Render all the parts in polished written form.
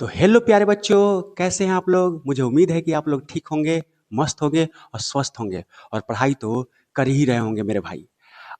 तो हेलो प्यारे बच्चों, कैसे हैं आप लोग। मुझे उम्मीद है कि आप लोग ठीक होंगे, मस्त होंगे और स्वस्थ होंगे और पढ़ाई तो कर ही रहे होंगे मेरे भाई।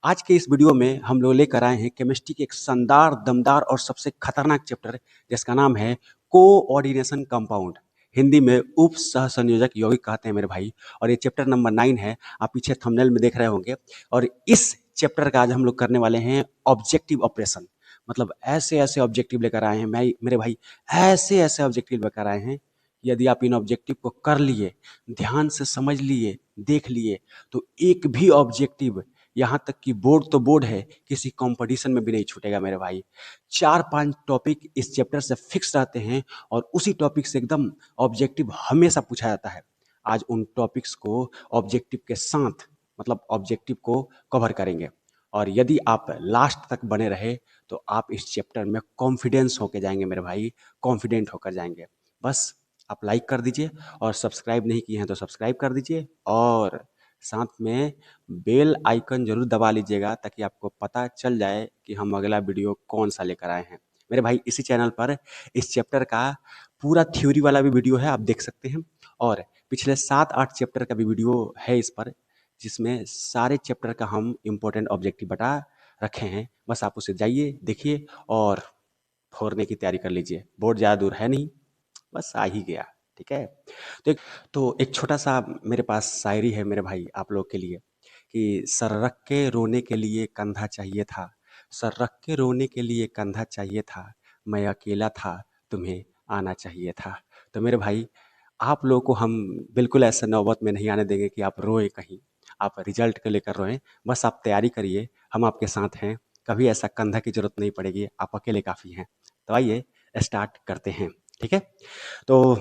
आज के इस वीडियो में हम लोग लेकर आए हैं केमिस्ट्री के एक शानदार, दमदार और सबसे खतरनाक चैप्टर जिसका नाम है कोऑर्डिनेशन कंपाउंड। हिंदी में उप सहसंयोजक यौगिक कहते हैं मेरे भाई। और ये चैप्टर नंबर 9 है, आप पीछे थंबनेल में देख रहे होंगे। और इस चैप्टर का आज हम लोग करने वाले हैं ऑब्जेक्टिव ऑपरेशन। मतलब ऐसे ऐसे ऑब्जेक्टिव लेकर आए हैं मैं मेरे भाई, ऐसे ऐसे ऑब्जेक्टिव लेकर आए हैं। यदि आप इन ऑब्जेक्टिव को कर लिए, ध्यान से समझ लिए, देख लिए, तो एक भी ऑब्जेक्टिव, यहाँ तक कि बोर्ड तो बोर्ड है, किसी कंपटीशन में भी नहीं छूटेगा मेरे भाई। 4-5 टॉपिक इस चैप्टर से फिक्स रहते हैं और उसी टॉपिक से एकदम ऑब्जेक्टिव हमेशा पूछा जाता है। आज उन टॉपिक्स को ऑब्जेक्टिव के साथ, मतलब ऑब्जेक्टिव को कवर करेंगे। और यदि आप लास्ट तक बने रहे तो आप इस चैप्टर में कॉन्फिडेंस होके जाएंगे मेरे भाई, कॉन्फिडेंट होकर जाएंगे। बस आप लाइक कर दीजिए और सब्सक्राइब नहीं किए हैं तो सब्सक्राइब कर दीजिए और साथ में बेल आइकन जरूर दबा लीजिएगा ताकि आपको पता चल जाए कि हम अगला वीडियो कौन सा लेकर आए हैं मेरे भाई। इसी चैनल पर इस चैप्टर का पूरा थ्योरी वाला भी वीडियो है, आप देख सकते हैं। और पिछले 7-8 चैप्टर का भी वीडियो है इस पर, जिसमें सारे चैप्टर का हम इम्पोर्टेंट ऑब्जेक्टिव बता रखे हैं। बस आप उसे जाइए, देखिए और फोड़ने की तैयारी कर लीजिए। बोर्ड ज़्यादा दूर है नहीं, बस आ ही गया। ठीक है। तो एक छोटा सा मेरे पास शायरी है मेरे भाई आप लोग के लिए कि सर रख के रोने के लिए कंधा चाहिए था, सर रख के रोने के लिए कंधा चाहिए था, मैं अकेला था, तुम्हें आना चाहिए था। तो मेरे भाई, आप लोगों को हम बिल्कुल ऐसा नौबत में नहीं आने देंगे कि आप रोए कहीं, आप रिजल्ट को लेकर रोएं। बस आप तैयारी करिए, हम आपके साथ हैं। कभी ऐसा कंधा की जरूरत नहीं पड़ेगी, आप अकेले काफ़ी हैं। तो आइए स्टार्ट करते हैं। ठीक है। तो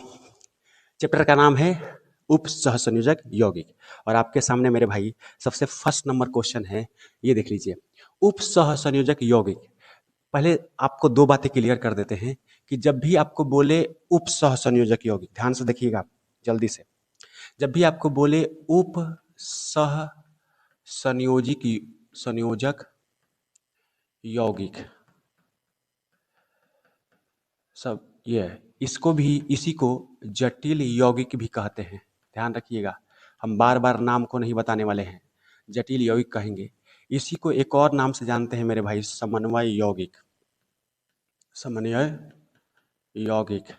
चैप्टर का नाम है उप सहसंयोजक यौगिक। और आपके सामने मेरे भाई सबसे फर्स्ट नंबर क्वेश्चन है, ये देख लीजिए। उप सहसंयोजक यौगिक, पहले आपको दो बातें क्लियर कर देते हैं कि जब भी आपको बोले उप सहसंयोजक यौगिक, ध्यान से देखिएगा जल्दी से। जब भी आपको बोले उप सह संयोजिक संयोजक यौगिक, सब ये है, इसको भी, इसी को जटिल यौगिक भी कहते हैं। ध्यान रखिएगा, हम बार बार नाम को नहीं बताने वाले हैं, जटिल यौगिक कहेंगे। इसी को एक और नाम से जानते हैं मेरे भाई, समन्वय यौगिक, समन्वय यौगिक।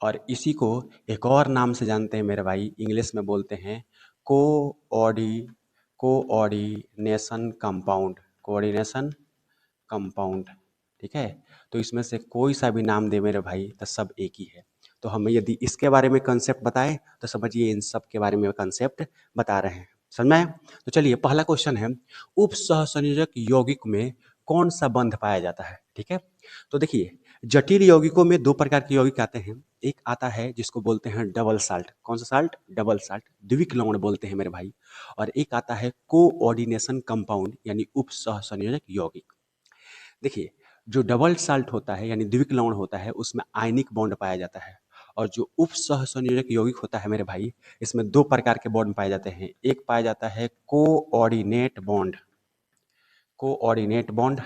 और इसी को एक और नाम से जानते हैं मेरे भाई, इंग्लिश में बोलते हैं कोऑर्डी कोऑर्डिनेशन कंपाउंड, कोऑर्डिनेशन कंपाउंड। ठीक है। तो इसमें से कोई सा भी नाम दे मेरे भाई तो सब एक ही है। तो हमें यदि इसके बारे में कंसेप्ट बताएं तो समझिए इन सब के बारे में कंसेप्ट बता रहे हैं। समझ में आया? तो चलिए पहला क्वेश्चन है, उप सहसंयोजक यौगिक में कौन सा बंध पाया जाता है। ठीक है। तो देखिए, जटिल यौगिकों में दो प्रकार के यौगिक आते हैं। एक आता है जिसको बोलते हैं डबल साल्ट। कौन सा साल्ट? डबल साल्ट, द्विक लवण बोलते हैं मेरे भाई। और एक आता है कोऑर्डिनेशन कंपाउंड यानी उप सहसंयोजक यौगिक। देखिए, जो डबल साल्ट होता है यानी द्विक लवण होता है, उसमें आयनिक बॉन्ड पाया जाता है। और जो उप सहसंयोजक यौगिक होता है मेरे भाई, इसमें दो प्रकार के बॉन्ड पाए जाते हैं। एक पाया जाता है कोऑर्डिनेट बॉन्ड, कोऑर्डिनेट बॉन्ड।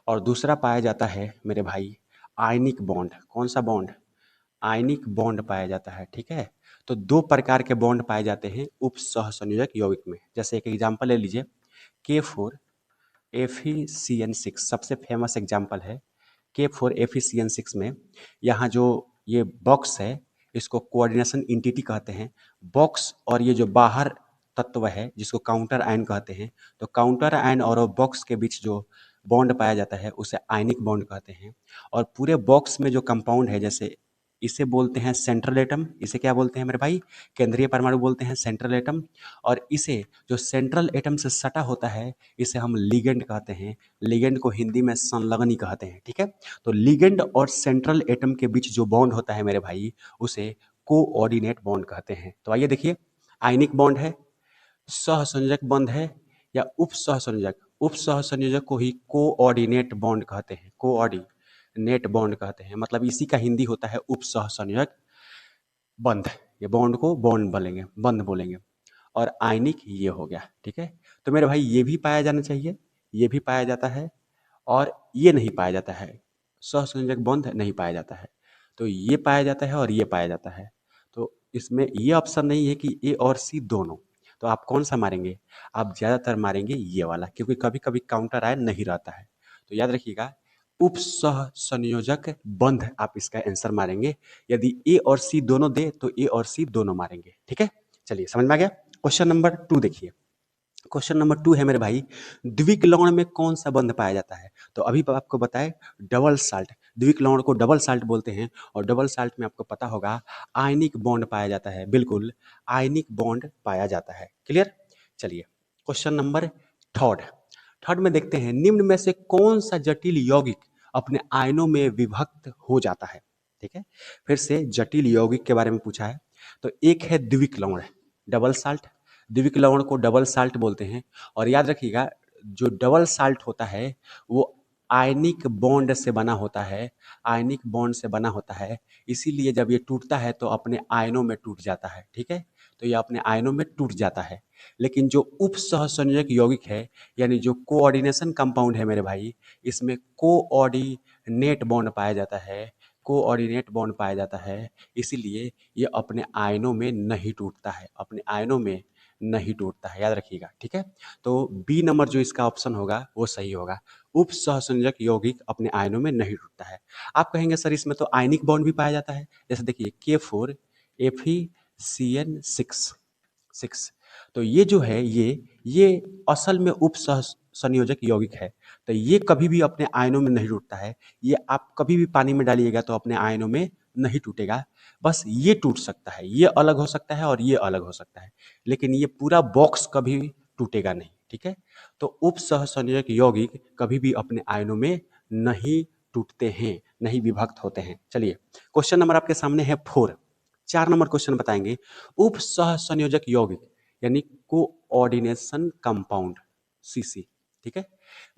और दूसरा पाया जाता है मेरे भाई आयनिक बॉन्ड। कौन सा बॉन्ड? आयनिक बॉन्ड पाया जाता है। ठीक है। तो दो प्रकार के बॉन्ड पाए जाते हैं उप सहसंयोजक यौगिक में। जैसे एक एग्जांपल ले लीजिए, K4 FeCN6 सबसे फेमस एग्जांपल है। K4 FeCN6 में यहाँ जो ये बॉक्स है, इसको कोऑर्डिनेशन इंटिटी कहते हैं। बॉक्स और ये जो बाहर तत्व है जिसको काउंटर आयन कहते हैं, तो काउंटर आयन और बॉक्स के बीच जो बॉन्ड पाया जाता है उसे आयनिक बॉन्ड कहते हैं। और पूरे बॉक्स में जो कंपाउंड है, जैसे इसे बोलते हैं सेंट्रल एटम, इसे क्या बोलते हैं मेरे भाई? केंद्रीय परमाणु बोलते हैं, सेंट्रल एटम। और इसे जो सेंट्रल एटम से सटा होता है, इसे हम लिगेंड कहते हैं। लिगेंड को हिंदी में संलग्नी कहते हैं। ठीक है। तो लिगेंड और सेंट्रल एटम के बीच जो बॉन्ड होता है मेरे भाई, उसे कोऑर्डिनेट बॉन्ड कहते हैं। तो आइए देखिए, आयनिक बॉन्ड है, सहसंयोजक बंध है या उप सहसंयोजक? उप सहसंयोजक को ही कोऑर्डिनेट बॉन्ड कहते हैं, कोऑर्डिनेट बॉन्ड कहते हैं। मतलब इसी का हिंदी होता है उप सहसंयोजक बंध। ये बॉन्ड को बॉन्ड बोलेंगे, बंध बोलेंगे। और आयनिक ये हो गया। ठीक है। तो मेरे भाई ये भी पाया जाना चाहिए, ये भी पाया जाता है और ये नहीं पाया जाता है, सहसंयोजक बंध नहीं पाया जाता है। तो ये पाया जाता है और ये पाया जाता है। तो इसमें ये ऑप्शन नहीं है कि ए और सी दोनों। तो आप कौन सा मारेंगे? आप ज़्यादातर मारेंगे ये वाला, क्योंकि कभी कभी काउंटर आयन नहीं रहता है। तो याद रखिएगा, उपसह संयोजक बंध आप इसका आंसर मारेंगे। यदि ए और सी दोनों दे तो ए और सी दोनों मारेंगे। ठीक है, चलिए समझ में आ गया। क्वेश्चन नंबर 2 देखिए। क्वेश्चन नंबर 2 है मेरे भाई, द्विक लवण में कौन सा बंध पाया जाता है? तो अभी आपको बताए डबल साल्ट, द्विक लवण को डबल साल्ट बोलते हैं, और डबल साल्ट में आपको पता होगा आयनिक बॉन्ड पाया जाता है। बिल्कुल, आयनिक बॉन्ड पाया जाता है। क्लियर? चलिए क्वेश्चन नंबर थर्ड। थर्ड में देखते हैं, निम्न में से कौन सा जटिल यौगिक अपने आयनों में विभक्त हो जाता है? ठीक है, फिर से जटिल यौगिक के बारे में पूछा है। तो एक है द्विक लवण, डबल साल्ट, द्विक लवण को डबल साल्ट बोलते हैं। और याद रखिएगा, जो डबल साल्ट होता है वो आयनिक बॉन्ड से बना होता है, आयनिक बॉन्ड से बना होता है। इसीलिए जब ये टूटता है तो अपने आयनों में टूट जाता है। ठीक है, तो ये अपने आयनों में टूट जाता है। लेकिन जो उप सहसंयोजक यौगिक है, यानी जो कोऑर्डिनेशन कंपाउंड है मेरे भाई, इसमें कोऑर्डिनेट बॉन्ड पाया जाता है, कोऑर्डिनेट बॉन्ड पाया जाता है। इसीलिए ये अपने आयनों में नहीं टूटता है, अपने आयनों में नहीं टूटता है। याद रखिएगा। ठीक है, तो बी नंबर जो इसका ऑप्शन होगा वो सही होगा। उप सहसंयोजक यौगिक अपने आयनों में नहीं टूटता है। आप कहेंगे सर इसमें तो आयनिक बॉन्ड भी पाया जाता है। जैसे देखिए K4 Fe CN6 6। तो ये जो है ये असल में उप सह संयोजक यौगिक है। तो ये कभी भी अपने आयनों में नहीं टूटता है। ये आप कभी भी पानी में डालिएगा तो अपने आयनों में नहीं टूटेगा। बस ये टूट सकता है, ये अलग हो सकता है और ये अलग हो सकता है, लेकिन ये पूरा बॉक्स कभी टूटेगा नहीं। ठीक है, तो उप सहसंयोजक यौगिक कभी भी अपने आयनों में नहीं टूटते हैं, नहीं विभक्त होते हैं। चलिए क्वेश्चन नंबर आपके सामने है 4। 4 नंबर क्वेश्चन बताएंगे, उप सहसंयोजक यौगिक यानी कोऑर्डिनेशन कंपाउंड सीसी, ठीक है,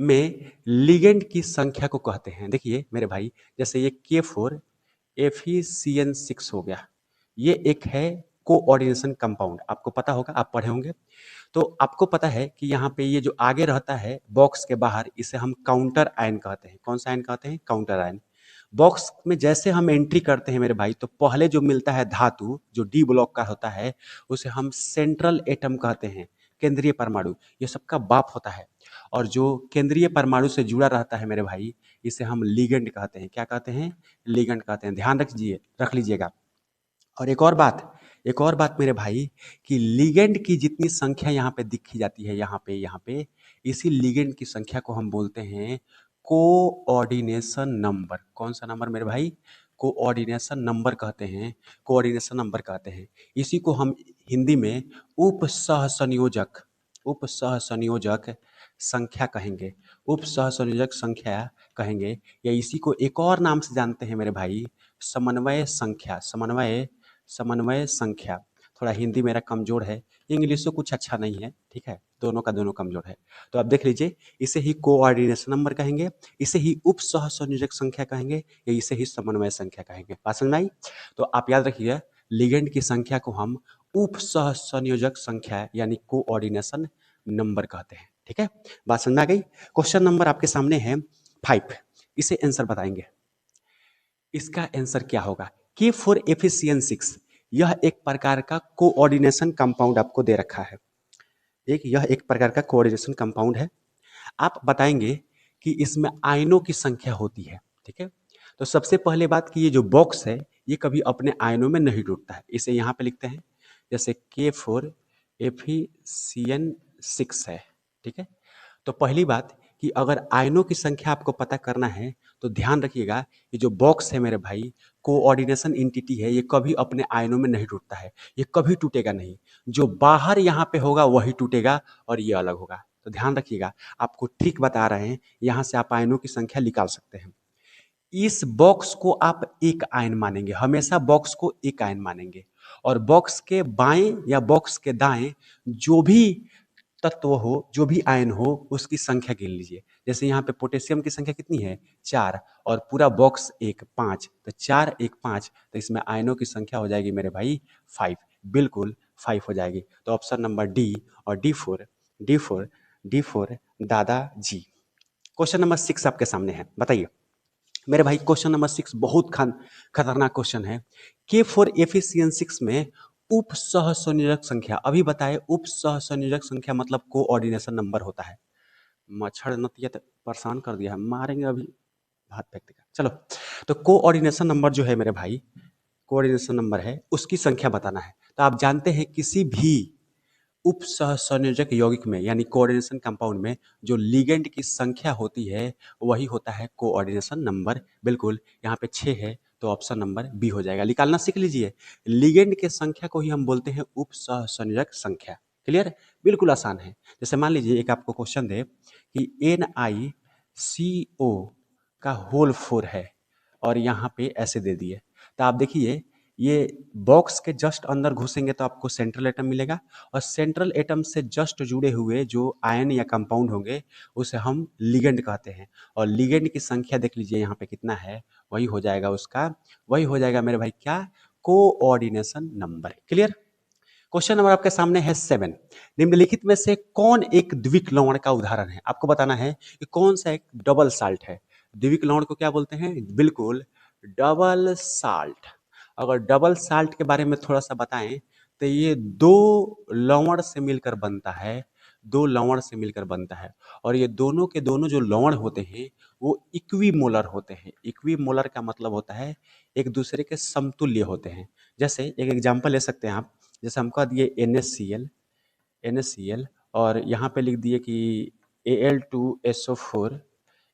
में लिगेंड की संख्या को कहते हैं। देखिए मेरे भाई, जैसे ये K4 FeCN6 हो गया, ये एक है कोऑर्डिनेशन कंपाउंड, आपको पता होगा, आप पढ़े होंगे। तो आपको पता है कि यहाँ पे ये जो आगे रहता है बॉक्स के बाहर, इसे हम काउंटर आयन कहते हैं। कौन सा आयन कहते हैं? Counter ion. बॉक्स में जैसे हम एंट्री करते हैं मेरे भाई, तो पहले जो मिलता है धातु जो डी ब्लॉक का होता है, उसे हम सेंट्रल एटम कहते हैं, केंद्रीय परमाणु। ये सबका बाप होता है। और जो केंद्रीय परमाणु से जुड़ा रहता है मेरे भाई, इसे हम लिगेंड कहते हैं। क्या कहते हैं? लिगेंड कहते हैं। ध्यान रख लीजिएगा। और एक और बात मेरे भाई, कि लिगेंड की जितनी संख्या यहाँ पे दिखी जाती है, यहाँ पे इसी लिगेंड की संख्या को हम बोलते हैं कोऑर्डिनेशन नंबर। कौन सा नंबर मेरे भाई? कोऑर्डिनेशन नंबर कहते हैं, कोऑर्डिनेशन नंबर कहते हैं। इसी को हम हिंदी में उप सहसंयोजक, उप सहसंयोजक संख्या कहेंगे, उप सहसंयोजक संख्या कहेंगे। या इसी को एक और नाम से जानते हैं मेरे भाई, समन्वय संख्या। समन्वय संख्या। थोड़ा हिंदी मेरा कमज़ोर है, इंग्लिश तो कुछ अच्छा नहीं है। ठीक है, दोनों का दोनों कमज़ोर है। तो आप देख लीजिए, इसे ही कोऑर्डिनेशन नंबर कहेंगे, इसे ही उप सहसंयोजक संख्या कहेंगे, या इसे ही समन्वय संख्या कहेंगे। बात समझ में आई? तो आप याद रखिए, लिगेंड की संख्या को हम उप सहसंयोजक संख्या यानी कोऑर्डिनेशन नंबर कहते हैं। ठीक है, बात समझ में आ गई? क्वेश्चन नंबर आपके सामने है 5। इसे आंसर बताएंगे। इसका आंसर क्या होगा? K4 FeCN6, यह एक प्रकार का कोऑर्डिनेशन कंपाउंड आपको दे रखा है। यह एक प्रकार का कोऑर्डिनेशन कंपाउंड है। आप बताएंगे कि इसमें आयनों की संख्या होती है। ठीक है, तो सबसे पहले बात कि ये जो बॉक्स है ये कभी अपने आयनों में नहीं टूटता है। इसे यहाँ पे लिखते हैं, जैसे K4 FeCN6 है। ठीक है, तो पहली बात कि अगर आयनों की संख्या आपको पता करना है तो ध्यान रखिएगा, ये जो बॉक्स है मेरे भाई, कोऑर्डिनेशन इंटिटी है, ये कभी अपने आयनों में नहीं टूटता है, ये कभी टूटेगा नहीं। जो बाहर यहाँ पे होगा वही टूटेगा और ये अलग होगा। तो ध्यान रखिएगा, आपको ठीक बता रहे हैं, यहाँ से आप आयनों की संख्या निकाल सकते हैं। इस बॉक्स को आप एक आयन मानेंगे, हमेशा बॉक्स को एक आयन मानेंगे। और बॉक्स के बाएं या बॉक्स के दाएं जो भी तत्व हो, जो भी आयन हो, उसकी संख्या गिन लीजिए। जैसे यहाँ पे पोटेशियम की संख्या कितनी है? 4, और पूरा बॉक्स 5, तो 4 1 5, तो इसमें आयनों की संख्या हो जाएगी मेरे भाई 5। बिल्कुल 5 हो जाएगी। तो ऑप्शन नंबर डी और डी फोर दादा जी। क्वेश्चन नंबर 6 आपके सामने है, बताइए। मेरे भाई क्वेश्चन नंबर 6 बहुत खतरनाक क्वेश्चन है। के फॉर एफिशिएंट 6 में उप सहसंयोजक संख्या, अभी बताए उप सहसंयोजक संख्या मतलब कोऑर्डिनेशन नंबर होता है। मच्छर नतिया तो परेशान कर दिया है, मारेंगे अभी हाथ फेंक देगा। चलो, तो कोऑर्डिनेशन नंबर जो है मेरे भाई, कोऑर्डिनेशन नंबर है उसकी संख्या बताना है। तो आप जानते हैं किसी भी उप सहसंयोजक यौगिक में यानी कोऑर्डिनेशन कंपाउंड में जो लिगेंड की संख्या होती है वही होता है कोऑर्डिनेशन नंबर। बिल्कुल, यहाँ पे 6 है तो ऑप्शन नंबर बी हो जाएगा। निकालना सीख लीजिए, लिगेंड के संख्या को ही हम बोलते हैं उप सहसंयोजक संख्या। क्लियर? बिल्कुल आसान है। जैसे मान लीजिए एक आपको क्वेश्चन दे कि NiCO का होल 4 है और यहाँ पे ऐसे दे दिए, तो आप देखिए ये बॉक्स के जस्ट अंदर घुसेंगे तो आपको सेंट्रल एटम मिलेगा और सेंट्रल एटम से जस्ट जुड़े हुए जो आयन या कंपाउंड होंगे उसे हम लिगेंड कहते हैं। और लिगेंड की संख्या देख लीजिए यहाँ पे कितना है, वही हो जाएगा उसका, वही हो जाएगा मेरे भाई क्या, coordination number. Clear? Question number आपके सामने है 7। निम्नलिखित में से कौन एक द्विक लवण का उदाहरण है? आपको बताना है कि कौन सा एक डबल साल्ट है। द्विक लवण को क्या बोलते हैं? बिल्कुल, डबल साल्ट। अगर डबल साल्ट के बारे में थोड़ा सा बताएं तो ये दो लवण से मिलकर बनता है, दो लवण से मिलकर बनता है। और ये दोनों के दोनों जो लवण होते हैं वो इक्विमोलर होते हैं। इक्विमोलर का मतलब होता है एक दूसरे के समतुल्य होते हैं। जैसे एक एग्जांपल ले सकते हैं आप, जैसे हम कह दिए NaCl और यहाँ पे लिख दिए कि Al2SO4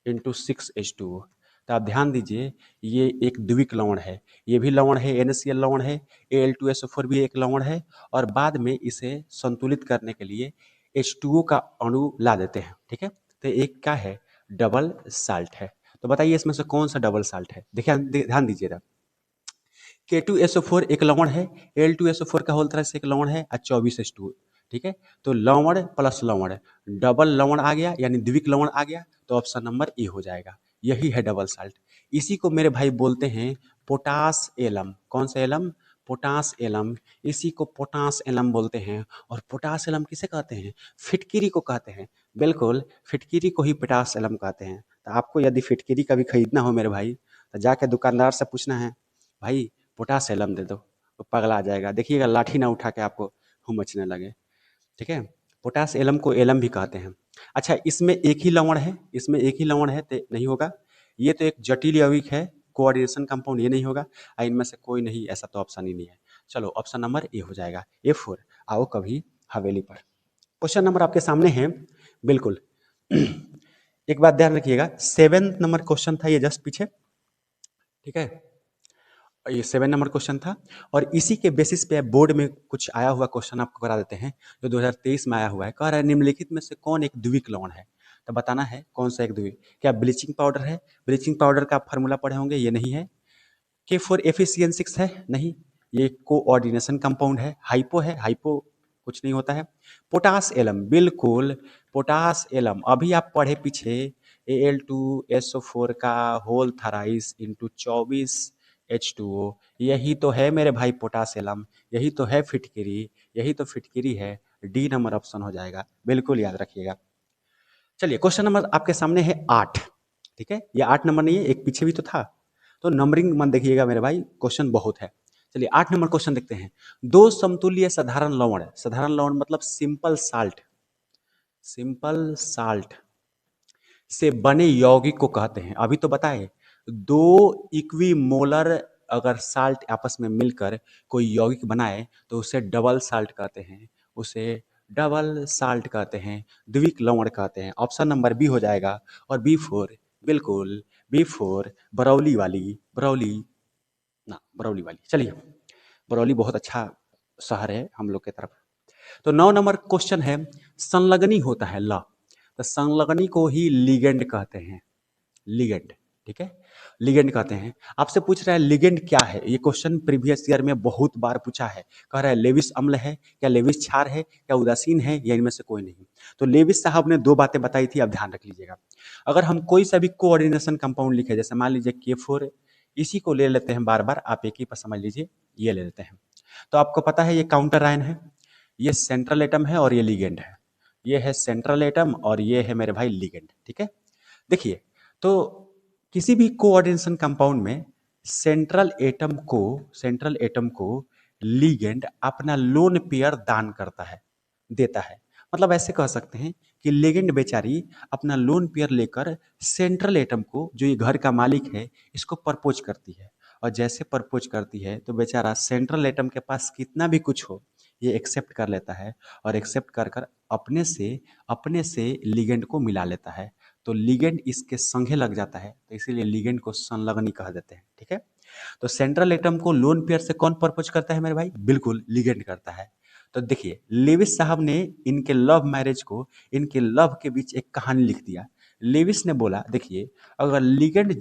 इंटू 6H2O। तो आप ध्यान दीजिए ये एक द्विक लवण है, ये भी लवण है, NaCl लवण है, Al2SO4 भी एक लवण है और बाद में इसे संतुलित करने के लिए H2O का अणु ला देते हैं। ठीक है, तो एक क्या है, डबल साल्ट है। तो बताइए इसमें से कौन सा डबल साल्ट है? देखिए ध्यान दीजिएगा, K2SO4 एक लवण है, Al2SO4 का होल तरह से एक लवण है और 24H2O। ठीक है, तो लवण प्लस लवण, डबल लवण आ गया यानी द्विक लवण आ गया, तो ऑप्शन नंबर ए हो जाएगा। यही है डबल साल्ट। इसी को मेरे भाई बोलते हैं पोटास एलम। कौन सा एलम? Potash alum. इसी को पोटास एलम बोलते हैं। और पोटास एलम किसे कहते हैं? फिटकिरी को कहते हैं। बिल्कुल, फिटकिरी को ही पोटास एलम कहते हैं। तो आपको यदि फिटकिरी कभी खरीदना हो मेरे भाई तो जाके दुकानदार से पूछना है, भाई पोटास एलम दे दो, वो पगला आ जाएगा। देखिएगा लाठी ना उठा के आपको मचने लगे। ठीक है, पोटास एलम को एलम भी कहते हैं। अच्छा, इसमें एक ही लवण है, इसमें एक ही लवण है तो नहीं होगा, ये तो एक जटिल यौगिक है, कोऑर्डिनेशन कंपाउंड, ये नहीं होगा। इनमें से कोई नहीं, ऐसा तो ऑप्शन ही नहीं है। चलो ऑप्शन नंबर ए हो जाएगा, A4। आओ कभी हवेली पर। क्वेश्चन नंबर आपके सामने है। बिल्कुल एक बात ध्यान रखिएगा, 7 नंबर क्वेश्चन था ये जस्ट पीछे। ठीक है, ये 7 नंबर क्वेश्चन था और इसी के बेसिस पे बोर्ड में कुछ आया हुआ क्वेश्चन आपको करा देते हैं जो 2023 में आया हुआ है। कह रहा है निम्नलिखित में से कौन एक द्विक लवण है? तो बताना है कौन सा एक द्विक। क्या ब्लीचिंग पाउडर है? ब्लीचिंग पाउडर का आप फार्मूला पढ़े होंगे, ये नहीं है। K4FeCN6 है? नहीं, ये कोऑर्डिनेशन कंपाउंड है। हाइपो है? हाइपो कुछ नहीं होता है। पोटास एलम, बिल्कुल पोटास एलम, अभी आप पढ़े पीछे Al2SO4 का होल थराइस इंटू 24H2O, यही तो है मेरे भाई पोटास एलम, यही तो है फिटकिरी, यही तो फिटकिरी है। डी नंबर ऑप्शन हो जाएगा, बिल्कुल याद रखिएगा। चलिए क्वेश्चन नंबर आपके सामने है 8। ठीक है, ये 8 नंबर नहीं है, एक पीछे भी तो था। तो नंबरिंग मन देखिएगा मेरे भाई, क्वेश्चन बहुत है। चलिए 8 नंबर क्वेश्चन देखते हैं। दो समतुल्य साधारण लवण, साधारण लवण मतलब सिंपल साल्ट, सिंपल साल्ट से बने यौगिक को कहते हैं। अभी तो बताए दो इक्विमोलर अगर साल्ट आपस में मिलकर कोई यौगिक बनाए तो उसे डबल साल्ट कहते हैं, उसे डबल साल्ट कहते हैं, द्विक लवण कहते हैं। ऑप्शन नंबर बी हो जाएगा। और B4, बिल्कुल B4, बरौली वाली, बरौली ना, बरौली वाली। चलिए, बरौली बहुत अच्छा शहर है हम लोग के तरफ। तो 9 नंबर क्वेश्चन है, संलग्नी होता है ल, तो संलग्नी को ही लिगेंड कहते हैं, लिगेंड। ठीक है, लिगेंड कहते हैं। आपसे पूछ रहा है लिगेंड क्या है, ये क्वेश्चन प्रीवियस ईयर में बहुत बार पूछा है। कह रहा है लेविस अम्ल है, क्या लेविस क्षार है, क्या उदासीन है, या इनमें से कोई नहीं। तो लेविस साहब ने दो बातें बताई थी, अब ध्यान रख लीजिएगा। अगर हम कोई सा भी कोऑर्डिनेशन कंपाउंड लिखे, जैसे मान लीजिए K4, इसी को ले लेते हैं बार बार, आप एक ही पर समझ लीजिए, ये ले लेते हैं। तो आपको पता है ये काउंटर आयन है, ये सेंट्रल एटम है और ये लिगेंड है। ये है सेंट्रल एटम और ये है मेरे भाई लिगेंड। ठीक है, देखिए तो किसी भी कोऑर्डिनेशन कंपाउंड में सेंट्रल एटम को लिगेंड अपना लोन पेयर दान करता है, देता है। मतलब ऐसे कह सकते हैं कि लिगेंड बेचारी अपना लोन पेयर लेकर सेंट्रल एटम को, जो ये घर का मालिक है, इसको प्रपोज करती है। और जैसे प्रपोज करती है तो बेचारा सेंट्रल एटम के पास कितना भी कुछ हो, ये एक्सेप्ट कर लेता है। और एक्सेप्ट कर कर अपने से लिगेंड को मिला लेता है। तो लिगेंड इसके संगे लग जाता है, तो इसीलिए लिगेंड को संलग्नी कह देते हैं। ठीक है। तो सेंट्रल एटम को लोन पेयर से कौन प्रपोज करता है मेरे भाई? बिल्कुल लिगेंड करता है। तो देखिए, लेविस साहब ने इनके लव मैरिज को, इनके लव के बीच एक कहानी लिख दिया। लेविस ने बोला, देखिए, अगर लिगेंड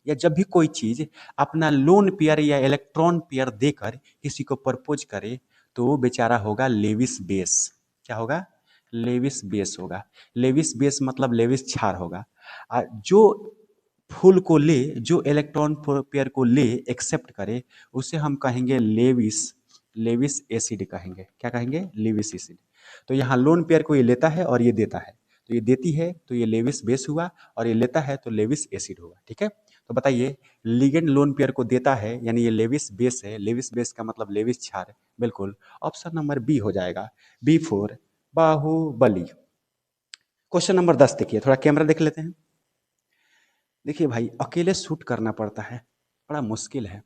जब भी कोई चीज अपना लोन पेयर या इलेक्ट्रॉन पेयर देकर किसी को प्रपोज करे, तो वो बेचारा होगा लेविस बेस। क्या होगा? लेविस बेस होगा। लेविस बेस मतलब लेविस क्षार होगा। जो फूल को ले, जो इलेक्ट्रॉन पेयर को ले, एक्सेप्ट करे, उसे हम कहेंगे लेविस लेविस एसिड कहेंगे। क्या कहेंगे? Lewis acid. तो यहाँ लोन पेयर को ये लेता है और ये देता है, तो ये देती है तो ये लेविस बेस हुआ, और ये लेता है तो लेविस एसिड हुआ। ठीक है। तो बताइए, लिगेंड लोन पेयर को देता है, यानी ये लेविस बेस है। लेविस बेस का मतलब लेविस क्षार। बिल्कुल ऑप्शन नंबर बी हो जाएगा। B four, Baahubali. Question number 10 देखिए, थोड़ा कैमरा देख लेते हैं। देखिए भाई, अकेले शूट करना पड़ता है, बड़ा मुश्किल है।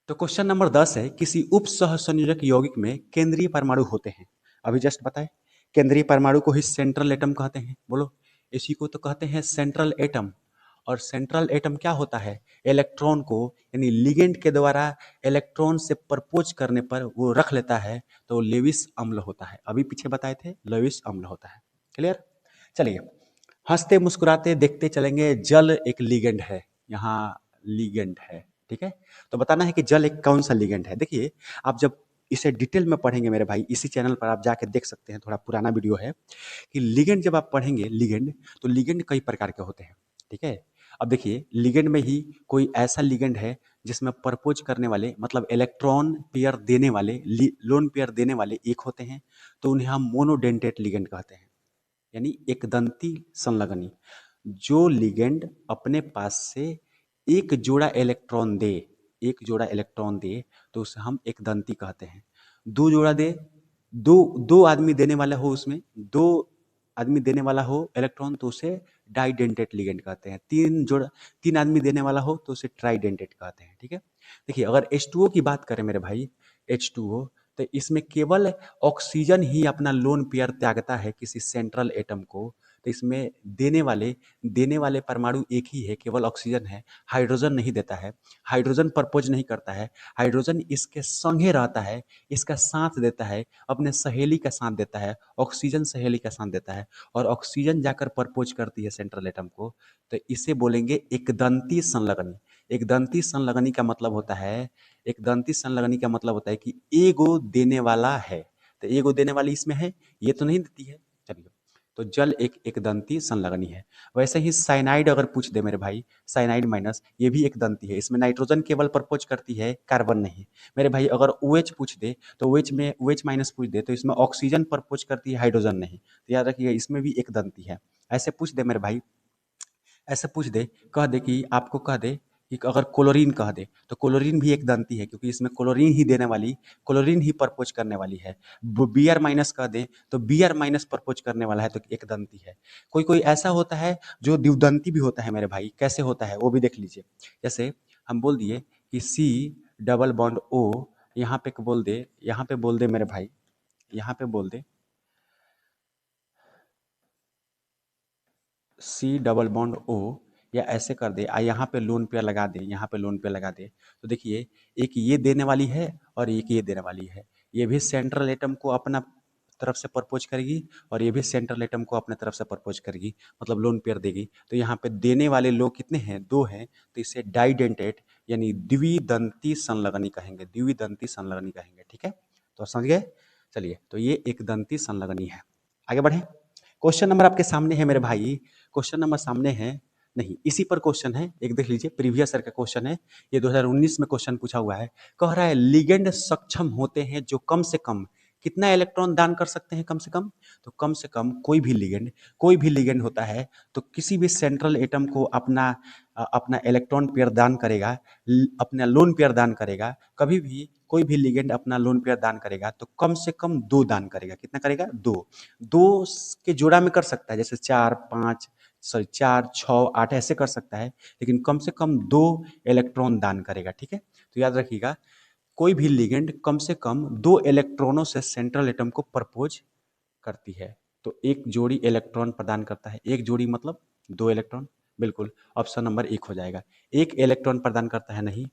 तो क्वेश्चन नंबर 10 है, किसी उप सहसंयोजक यौगिक में केंद्रीय परमाणु होते हैं। अभी जस्ट बताए, केंद्रीय परमाणु को ही सेंट्रल एटम कहते हैं। बोलो, इसी को तो कहते हैं सेंट्रल एटम। और सेंट्रल एटम क्या होता है? इलेक्ट्रॉन को, यानी लिगेंड के द्वारा इलेक्ट्रॉन से प्रपोज करने पर वो रख लेता है, तो लेविस अम्ल होता है। अभी पीछे बताए थे, लेविस अम्ल होता है। क्लियर? चलिए, हंसते मुस्कुराते देखते चलेंगे। जल एक लिगेंड है, यहाँ लिगेंड है। ठीक है। तो बताना है कि जल एक कौन सा लिगेंड है। देखिए, आप जब इसे डिटेल में पढ़ेंगे मेरे भाई, इसी चैनल पर आप जाके देख सकते हैं, थोड़ा पुराना वीडियो है, कि लिगेंड जब आप पढ़ेंगे लिगेंड, तो लिगेंड कई प्रकार के होते हैं। ठीक है। अब देखिए, लिगेंड में ही कोई ऐसा लिगेंड है जिसमें प्रपोज करने वाले, मतलब इलेक्ट्रॉन पेयर देने वाले, लोन पेयर देने वाले एक होते हैं, तो उन्हें हम मोनोडेंटेट लिगेंड कहते हैं, यानी एक दंती संलग्नी। जो लिगेंड अपने पास से एक जोड़ा इलेक्ट्रॉन दे, एक जोड़ा इलेक्ट्रॉन दे, तो उसे हम एक दंती कहते हैं। दो जोड़ा दे, दो दो आदमी देने वाला हो, उसमें दो आदमी देने वाला हो इलेक्ट्रॉन, तो उसे डाइडेंटेट लिगेंड कहते हैं। तीन आदमी देने वाला हो तो उसे ट्राइडेंटेट कहते हैं। ठीक है। देखिए, अगर H2O की बात करें मेरे भाई, H2O, तो इसमें केवल ऑक्सीजन ही अपना लोन पेयर त्यागता है किसी सेंट्रल एटम को। तो इसमें देने वाले परमाणु एक ही है, केवल ऑक्सीजन है। हाइड्रोजन नहीं देता है, हाइड्रोजन प्रपोज नहीं करता है। हाइड्रोजन इसके संगे रहता है, इसका साथ देता है, अपने सहेली का साथ देता है। ऑक्सीजन सहेली का साथ देता है, और ऑक्सीजन जाकर प्रपोज करती है सेंट्रल एटम को। तो इसे बोलेंगे एकदंती संलग्नी। एकदंती संलग्नी का मतलब होता है, एक दंती संलग्नी का मतलब होता है कि एगो देने वाला है। तो एगो देने वाली इसमें है, ये तो नहीं देती है। चलिए, तो जल एक दंती संलग्नी है। वैसे ही साइनाइड अगर पूछ दे मेरे भाई, साइनाइड माइनस, ये भी एक दंती है। इसमें नाइट्रोजन केवल प्रपोज करती है, कार्बन नहीं। मेरे भाई, अगर OH पूछ दे, तो OH में OH माइनस पूछ दे, तो इसमें ऑक्सीजन प्रपोज करती है, हाइड्रोजन नहीं। तो याद रखिए, इसमें भी एक दंती है। ऐसे पूछ दे मेरे भाई, ऐसे पूछ दे, कह दे कि आपको कह दे कि अगर क्लोरीन कह दे, तो क्लोरीन भी एक दंती है, क्योंकि इसमें क्लोरीन ही प्रपोज करने वाली है। Br माइनस कह दे, तो Br माइनस प्रपोज करने वाला है, तो एक दंती है। कोई कोई ऐसा होता है जो द्विदंती भी होता है मेरे भाई। कैसे होता है वो भी देख लीजिए। जैसे हम बोल दिए कि C डबल बॉन्ड O, यहाँ पे बोल दे मेरे भाई, यहाँ पे बोल दे C डबल बॉन्ड O, या ऐसे कर दे, यहाँ पे लोन पेयर लगा दे, यहाँ पे लोन पेयर लगा दे, तो देखिए, एक ये देने वाली है और एक ये देने वाली है। ये भी सेंट्रल एटम को अपना तरफ से प्रपोज करेगी, और ये भी सेंट्रल एटम को अपने तरफ से प्रपोज करेगी, मतलब लोन पेयर देगी। तो यहाँ पे देने वाले लोग कितने हैं? दो हैं। तो इसे डाइडेंटेट, यानी द्विदंती संलग्नी कहेंगे, द्विदंती संलग्नी कहेंगे। ठीक है। तो समझ गए? चलिए, तो ये एक दंती संलग्नी है। आगे बढ़े। क्वेश्चन नंबर आपके सामने है मेरे भाई, क्वेश्चन नंबर सामने है, नहीं इसी पर क्वेश्चन है, एक देख लीजिए, प्रीवियस ईयर का क्वेश्चन है, ये 2019 में क्वेश्चन पूछा हुआ है। कह रहा है लिगेंड सक्षम होते हैं जो कम से कम कितना इलेक्ट्रॉन दान कर सकते हैं कम से कम? तो कम से कम कोई भी लिगेंड होता है तो किसी भी सेंट्रल एटम को अपना इलेक्ट्रॉन पेयर दान करेगा, अपना लोन पेयर दान करेगा। कभी भी कोई भी लिगेंड अपना लोन पेयर दान करेगा तो कम से कम 2 दान करेगा। कितना करेगा? 2। 2 के जोड़ा में कर सकता है, जैसे 4, 5, सॉरी 4, 6, 8 ऐसे कर सकता है, लेकिन कम से कम 2 इलेक्ट्रॉन दान करेगा। ठीक है, तो याद रखिएगा, कोई भी लिगेंड कम से कम 2 इलेक्ट्रॉनों से सेंट्रल एटम को प्रपोज करती है। तो एक जोड़ी इलेक्ट्रॉन प्रदान करता है। एक जोड़ी मतलब 2 इलेक्ट्रॉन। बिल्कुल, ऑप्शन नंबर 1 हो जाएगा। एक इलेक्ट्रॉन प्रदान करता है? नहीं।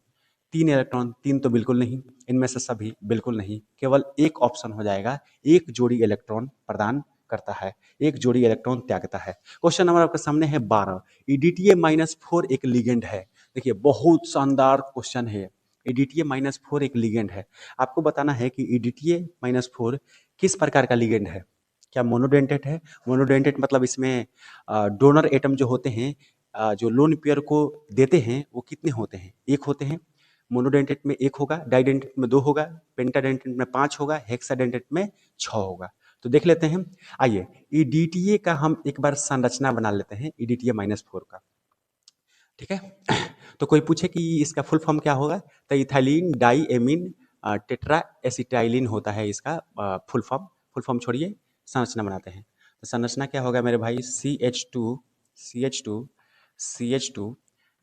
3 इलेक्ट्रॉन? 3 तो बिल्कुल नहीं। इनमें से सभी? बिल्कुल नहीं। केवल एक ऑप्शन हो जाएगा, एक जोड़ी इलेक्ट्रॉन प्रदान करता है, एक जोड़ी इलेक्ट्रॉन त्यागता है। क्वेश्चन नंबर आपके सामने है 12। EDTA-4 एक लिगेंड है। देखिए, बहुत शानदार क्वेश्चन है। EDTA-4 एक लिगेंड है। आपको बताना है कि EDTA-4 किस प्रकार का लिगेंड है। क्या मोनोडेंटेट है? मोनोडेंटेट मतलब इसमें डोनर एटम जो होते हैं, जो लोन पेयर को देते हैं, वो कितने होते हैं? 1 होते हैं। मोनोडेंटेट में 1 होगा, डाइडेंटेट में 2 होगा, पेंटाडेंटेट में 5 होगा, हेक्साडेंटेट में 6 होगा। तो देख लेते हैं। आइए, EDTA का हम एक बार संरचना बना लेते हैं, EDTA-4 का। ठीक है। तो कोई पूछे कि इसका फुल फॉर्म क्या होगा, तो ethylene di amine tetra acetylene होता है इसका फुल फॉर्म। फुल फॉर्म छोड़िए, संरचना बनाते हैं। तो संरचना क्या होगा मेरे भाई? CH2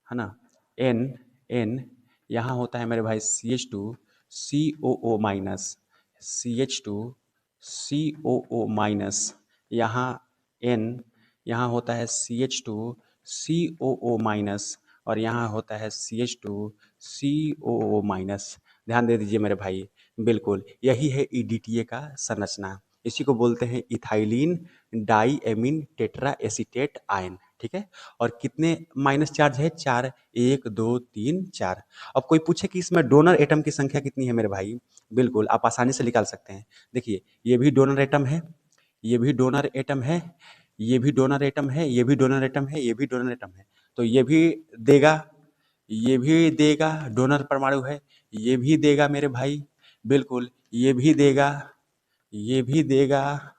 है ना, N यहाँ होता है मेरे भाई CH2 COO minus, CH2 COO minus, यहाँ N, यहाँ होता है CH2 COO माइनस, और यहाँ होता है CH2 COO माइनस। ध्यान दे दीजिए मेरे भाई, बिल्कुल यही है EDTA का संरचना। इसी को बोलते हैं ethylene di amine tetra acetate ion. ठीक है, और कितने माइनस चार्ज है? 4, 1, 2, 3, 4। अब कोई पूछे कि इसमें डोनर एटम की संख्या कितनी है मेरे भाई, बिल्कुल आप आसानी से निकाल सकते हैं। देखिए, ये भी डोनर एटम है, ये भी डोनर एटम है, ये भी डोनर एटम है, ये भी डोनर एटम है, ये भी डोनर एटम है। तो ये भी देगा, ये भी देगा, डोनर परमाणु है। ये भी देगा मेरे भाई, बिल्कुल ये भी देगा, ये भी देगा,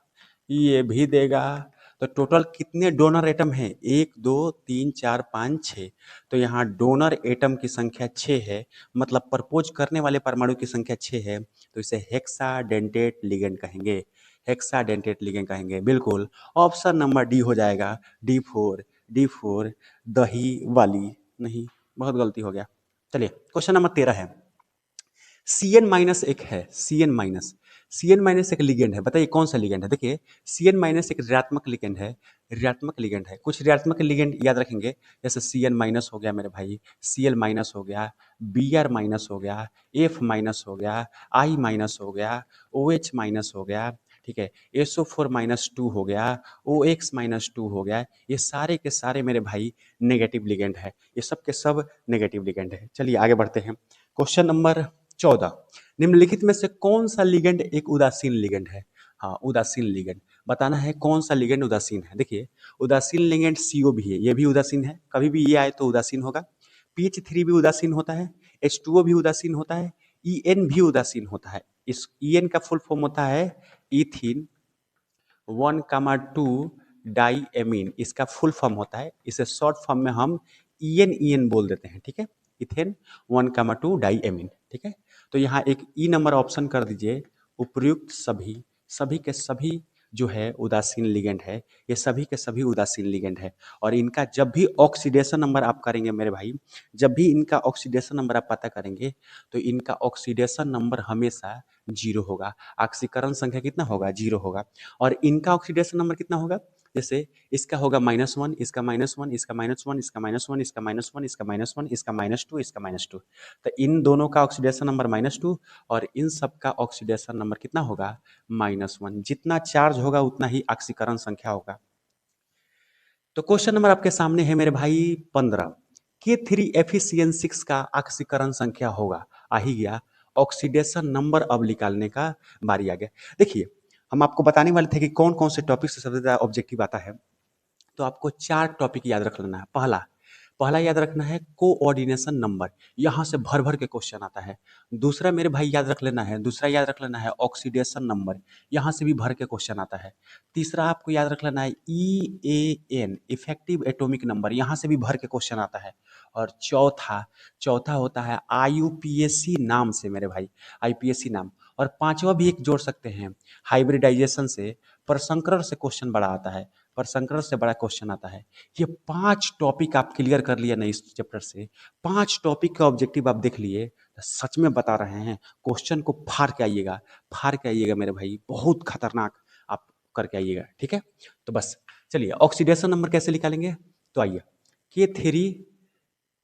ये भी देगा। तो टोटल कितने डोनर एटम हैं? 1, 2, 3, 4, 5, 6। तो यहाँ डोनर एटम की संख्या 6 है, मतलब प्रपोज करने वाले परमाणु की संख्या 6 है। तो इसे हेक्साडेंटेट लिगेंड कहेंगे, हेक्साडेंटेट लिगेंड कहेंगे। बिल्कुल ऑप्शन नंबर डी हो जाएगा, D4 दही वाली नहीं, बहुत गलती हो गया। चलिए, क्वेश्चन नंबर 13 है। CN- एक है, CN- एक लिगेंड है। बताइए कौन सा लिगेंड है? देखिए, CN- एक ऋणात्मक लिगेंड है, ऋणात्मक लिगेंड है। कुछ ऋणात्मक लिगेंड याद रखेंगे, जैसे Cn- हो गया मेरे भाई, Cl- हो गया, Br- हो गया, F- हो गया, I- हो गया, OH- हो गया। ठीक है, SO4- हो गया, OX- हो गया। ये सारे के सारे मेरे भाई नेगेटिव लिगेंड है, ये सब के सब नेगेटिव लिगेंड है। चलिए आगे बढ़ते हैं। Question number 14। निम्नलिखित में से कौन सा लिगेंड एक उदासीन लिगेंड है? हाँ, उदासीन लिगेंड बताना है, कौन सा लिगेंड उदासीन है। देखिए, उदासीन लिगेंड CO भी है, ये भी उदासीन है, कभी भी ये आए तो उदासीन होगा। PH3 भी उदासीन होता है, H2O भी उदासीन होता है, EN भी उदासीन होता है। इस EN का फुल फॉर्म होता है इथिन 1,2 डाई एमीन, इसका फुल फॉर्म होता है। इसे शॉर्ट फॉर्म में हम EN बोल देते हैं। ठीक है, इथेन 1,2 डाई एमीन। ठीक है, तो यहाँ एक ई नंबर ऑप्शन कर दीजिए। उपर्युक्त सभी, सभी के सभी जो है उदासीन लिगेंड है, ये सभी के सभी उदासीन लिगेंड है। और इनका जब भी ऑक्सीडेशन नंबर आप करेंगे मेरे भाई, जब भी इनका ऑक्सीडेशन नंबर आप पता करेंगे, तो इनका ऑक्सीडेशन नंबर हमेशा 0 होगा। ऑक्सीकरण संख्या कितना होगा? 0 होगा। और इनका ऑक्सीडेशन नंबर कितना होगा? जैसे इसका होगा -1, इसका -1, इसका -1, इसका -1, इसका -1, इसका -1, इसका -2, इसका -2। तो इन दोनों का ऑक्सीडेशन नंबर -2, और इन सब का ऑक्सीडेशन नंबर कितना होगा? -1। जितना चार्ज होगा उतना ही ऑक्सीकरण संख्या होगा। तो क्वेश्चन नंबर आपके सामने है मेरे भाई 15। K3FeCN6 का ऑक्सीकरण संख्या होगा, आ ही गया। ऑक्सीडेशन नंबर अब निकालने का बारी आ गया। देखिए, हम आपको बताने वाले थे कि कौन कौन से टॉपिक से सबसे ज़्यादा ऑब्जेक्टिव आता है। तो आपको 4 टॉपिक याद रख लेना है। पहला, पहला याद रखना है कोऑर्डिनेशन नंबर, यहाँ से भर भर के क्वेश्चन आता है। दूसरा मेरे भाई याद रख लेना है, दूसरा याद रख लेना है ऑक्सीडेशन नंबर, यहाँ से भी भर के क्वेश्चन आता है। तीसरा आपको याद रख लेना है EAN इफेक्टिव एटॉमिक नंबर, यहाँ से भी भर के क्वेश्चन आता है। और चौथा चौथा होता है IUPAC नाम से मेरे भाई, IPSC नाम। और पांचवा भी एक जोड़ सकते हैं, हाइब्रिडाइजेशन से, प्रसंकरण से क्वेश्चन बड़ा आता है, प्रसंकरण से बड़ा क्वेश्चन आता है। ये 5 टॉपिक आप क्लियर कर लिए ना इस चैप्टर से, 5 टॉपिक का ऑब्जेक्टिव आप देख लिए, तो सच में बता रहे हैं क्वेश्चन को फाड़ के आइएगा मेरे भाई, बहुत खतरनाक आप करके आइएगा, ठीक है। तो बस चलिए, ऑक्सीडेशन नंबर कैसे निकालेंगे, तो आइए, K3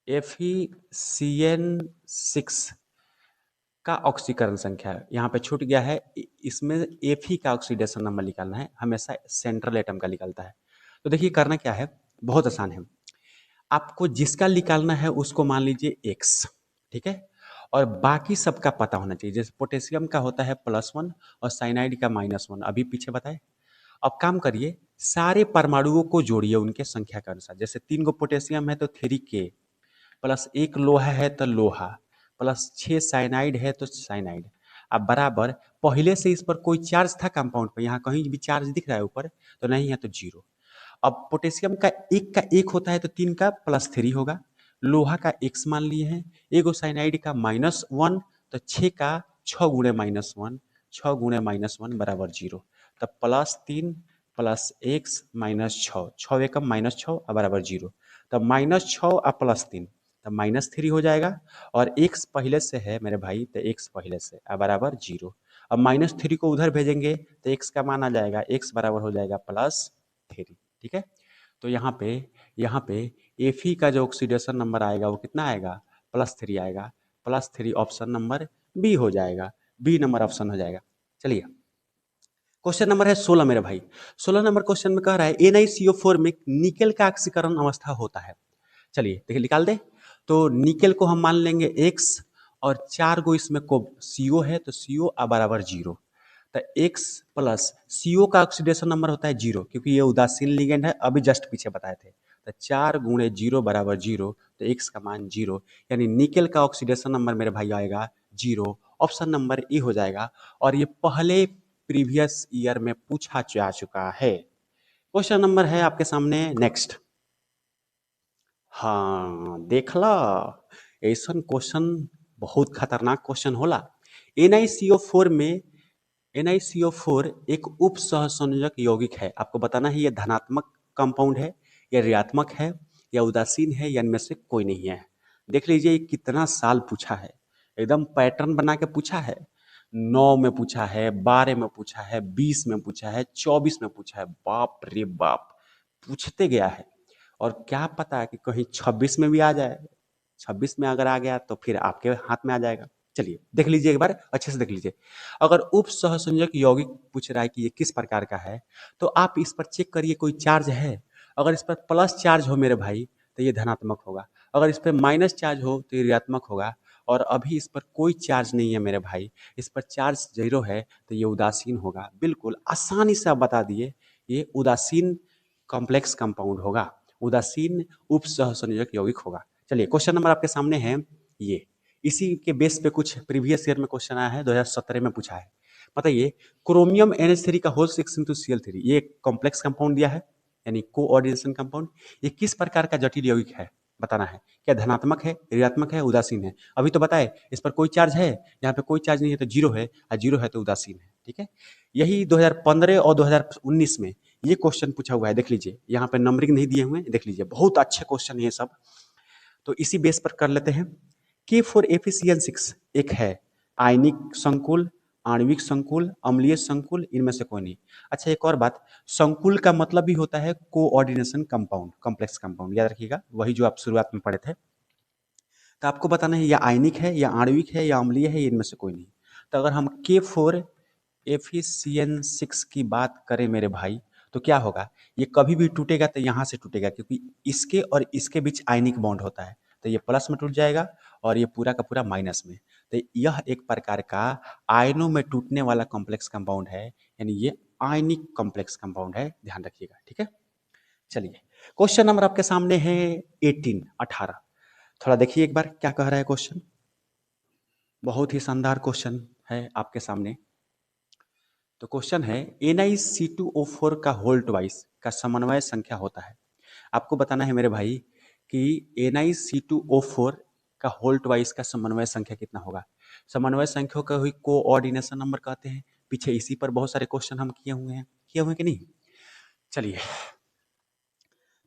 FeCN6 का ऑक्सीकरण संख्या है, यहाँ पे छूट गया है, इसमें Fe का ऑक्सीडेशन नंबर निकालना है, हमेशा सेंट्रल एटम का निकलता है। तो देखिए करना क्या है, बहुत आसान है। आपको जिसका निकालना है उसको मान लीजिए X, ठीक है, और बाकी सबका पता होना चाहिए। जैसे पोटेशियम का होता है +1 और साइनाइड का -1, अभी पीछे बताए। अब काम करिए, सारे परमाणुओं को जोड़िए उनके संख्या के अनुसार। जैसे 3 गो पोटेशियम है तो 3K, +1 लोहा है तो लोहा, +6 साइनाइड है तो साइनाइड। अब बराबर, पहले से इस पर कोई चार्ज था कंपाउंड पर, यहाँ कहीं भी चार्ज दिख रहा है ऊपर तो नहीं है तो 0। अब पोटेशियम का एक होता है तो 3 का +3 होगा, लोहा का X मान लिए हैं, एगो साइनाइड का -1, तो 6 का 6 गुणे -1, 6 गुणे -1 बराबर 0। तब +3 +X -6, 6 एकम -6 बराबर 0। तब -6 और +3, तब -3 हो जाएगा। और x पहले से है मेरे भाई, तो x पहले से बराबर 0। अब -3 को उधर भेजेंगे तो x का मान आ जाएगा, x बराबर हो जाएगा +3, ठीक है। तो यहाँ पे Fe का जो ऑक्सीडेशन नंबर आएगा वो कितना आएगा, +3 आएगा, +3 ऑप्शन नंबर बी हो जाएगा, बी नंबर ऑप्शन हो जाएगा। चलिए, क्वेश्चन नंबर है 16 मेरे भाई। 16 नंबर क्वेश्चन में कह रहा है NiCO4 में निकेल का ऑक्सीकरण अवस्था होता है। चलिए देखिए निकाल दे। तो निकेल को हम मान लेंगे X, और 4 गो इसमें को CO है तो CO बराबर 0। तो X प्लस CO का ऑक्सीडेशन नंबर होता है 0, क्योंकि ये उदासीन लिगेंड है, अभी जस्ट पीछे बताए थे। तो 4 गुणे 0 बराबर 0, तो X का मान 0, यानी निकेल का ऑक्सीडेशन नंबर मेरे भाई आएगा 0, ऑप्शन नंबर E हो जाएगा। और ये पहले प्रीवियस ईयर में पूछा जा चुका है। क्वेश्चन नंबर है आपके सामने नेक्स्ट। हाँ देखला, ऐसा क्वेश्चन बहुत खतरनाक क्वेश्चन होला। NiCO4 में NiCO4 एक उप सहसंयोजक यौगिक है। आपको बताना है ये धनात्मक कंपाउंड है या ऋणात्मक है या उदासीन है या इनमें से कोई नहीं है। देख लीजिए ये कितना साल पूछा है, एकदम पैटर्न बना के पूछा है। 9 में पूछा है, 12 में पूछा है, 20 में पूछा है, 24 में पूछा है, बाप रे बाप, पूछते गया है। और क्या पता है कि कहीं 26 में भी आ जाए, 26 में अगर आ गया तो फिर आपके हाथ में आ जाएगा। चलिए देख लीजिए, एक बार अच्छे से देख लीजिए। अगर उप सहसंयोजक यौगिक पूछ रहा है कि ये किस प्रकार का है, तो आप इस पर चेक करिए कोई चार्ज है। अगर इस पर प्लस चार्ज हो मेरे भाई तो ये धनात्मक होगा, अगर इस पर माइनस चार्ज हो तो ये ऋणात्मक होगा। और अभी इस पर कोई चार्ज नहीं है मेरे भाई, इस पर चार्ज 0 है तो ये उदासीन होगा। बिल्कुल आसानी से आप बता दिए, ये उदासीन कॉम्प्लेक्स कंपाउंड होगा, उदासीन उप सहसंयोजक यौगिक होगा। चलिए क्वेश्चन नंबर आपके सामने है ये, इसी के बेस पे कुछ प्रीवियस ईयर में क्वेश्चन आया है, 2017 में पूछा है। बताइए, क्रोमियम NH3 का होल 6 × Cl3, ये कॉम्प्लेक्स कंपाउंड दिया है, यानी कोऑर्डिनेशन कंपाउंड। ये किस प्रकार का जटिल यौगिक है बताना है, क्या धनात्मक है, ऋणात्मक है, उदासीन है। अभी तो बताए इस पर कोई चार्ज है, यहाँ पे कोई चार्ज नहीं है तो 0 है, और 0 है तो उदासीन है, ठीक है। यही 2015 और 2019 में ये क्वेश्चन पूछा हुआ है, देख लीजिए, यहाँ पे नंबरिंग नहीं दिए हुए हैं, देख लीजिए, बहुत अच्छे क्वेश्चन है ये सब। तो इसी बेस पर कर लेते हैं। K4FeCN6 एक है आयनिक संकुल, आणविक संकुल, अम्लीय संकुल, इनमें से कोई नहीं। अच्छा एक और बात, संकुल का मतलब भी होता है कोऑर्डिनेशन कंपाउंड, कॉम्प्लेक्स कंपाउंड, याद रखिएगा, वही जो आप शुरुआत में पढ़े थे। तो आपको बताना है या आयनिक है या आणविक है या अम्लीय है, इनमें से कोई नहीं। तो अगर हम K4FeCN6 की बात करें मेरे भाई, तो क्या होगा, ये कभी भी टूटेगा तो यहाँ से टूटेगा, क्योंकि इसके और इसके बीच आयनिक बॉन्ड होता है, तो ये प्लस में टूट जाएगा और ये पूरा का पूरा माइनस में। तो यह एक प्रकार का आयनों में टूटने वाला कॉम्प्लेक्स कंपाउंड है, यानी ये आयनिक कॉम्प्लेक्स कंपाउंड है, ध्यान रखिएगा, ठीक है। चलिए क्वेश्चन नंबर आपके सामने है 18। थोड़ा देखिए एक बार क्या कह रहा है क्वेश्चन। बहुत ही शानदार क्वेश्चन है आपके सामने। तो क्वेश्चन है NiC2O4 का होल ट्वाइस का समन्वय संख्या होता है। आपको बताना है मेरे भाई कि NiC2O4 का होल ट्वाइस का समन्वय संख्या कितना होगा। समन्वय संख्या को ही कोऑर्डिनेशन नंबर कहते हैं। पीछे इसी पर बहुत सारे क्वेश्चन हम किए हुए हैं कि नहीं। चलिए,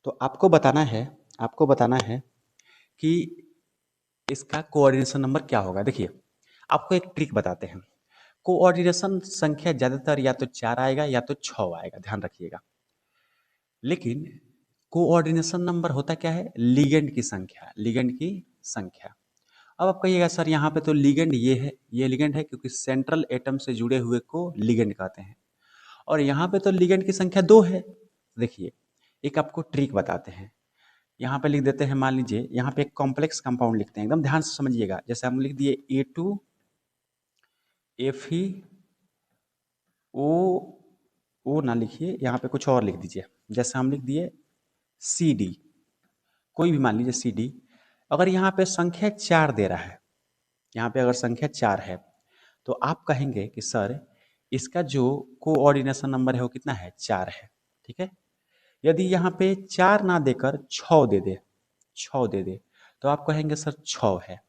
तो आपको बताना है कि इसका कोऑर्डिनेशन नंबर क्या होगा। देखिए, आपको एक ट्रिक बताते हैं। कोऑर्डिनेशन संख्या ज़्यादातर या तो 4 आएगा या तो 6 आएगा, ध्यान रखिएगा। लेकिन कोऑर्डिनेशन नंबर होता क्या है? लिगेंड की संख्या। अब आप कहिएगा सर यहाँ पे तो लिगेंड ये लिगेंड है क्योंकि सेंट्रल एटम से जुड़े हुए को लिगेंड कहते हैं। और यहाँ पे तो लिगेंड की संख्या 2 है। देखिए, एक आपको ट्रिक बताते हैं। यहाँ पे लिख देते हैं, मान लीजिए यहाँ पे एक कॉम्प्लेक्स कंपाउंड लिखते हैं, एकदम ध्यान से समझिएगा। जैसे हम लिख दिए A2 Fe ओ ना लिखिए, यहाँ पे कुछ और लिख दीजिए। जैसे हम लिख दिए CD, कोई भी मान लीजिए CD। अगर यहाँ पे संख्या 4 दे रहा है, यहाँ पे अगर संख्या 4 है, तो आप कहेंगे कि सर इसका जो कोऑर्डिनेशन नंबर है वो कितना है? 4 है। ठीक है। यदि यहाँ पे 4 ना देकर 6 दे दे तो आप कहेंगे सर 6 है।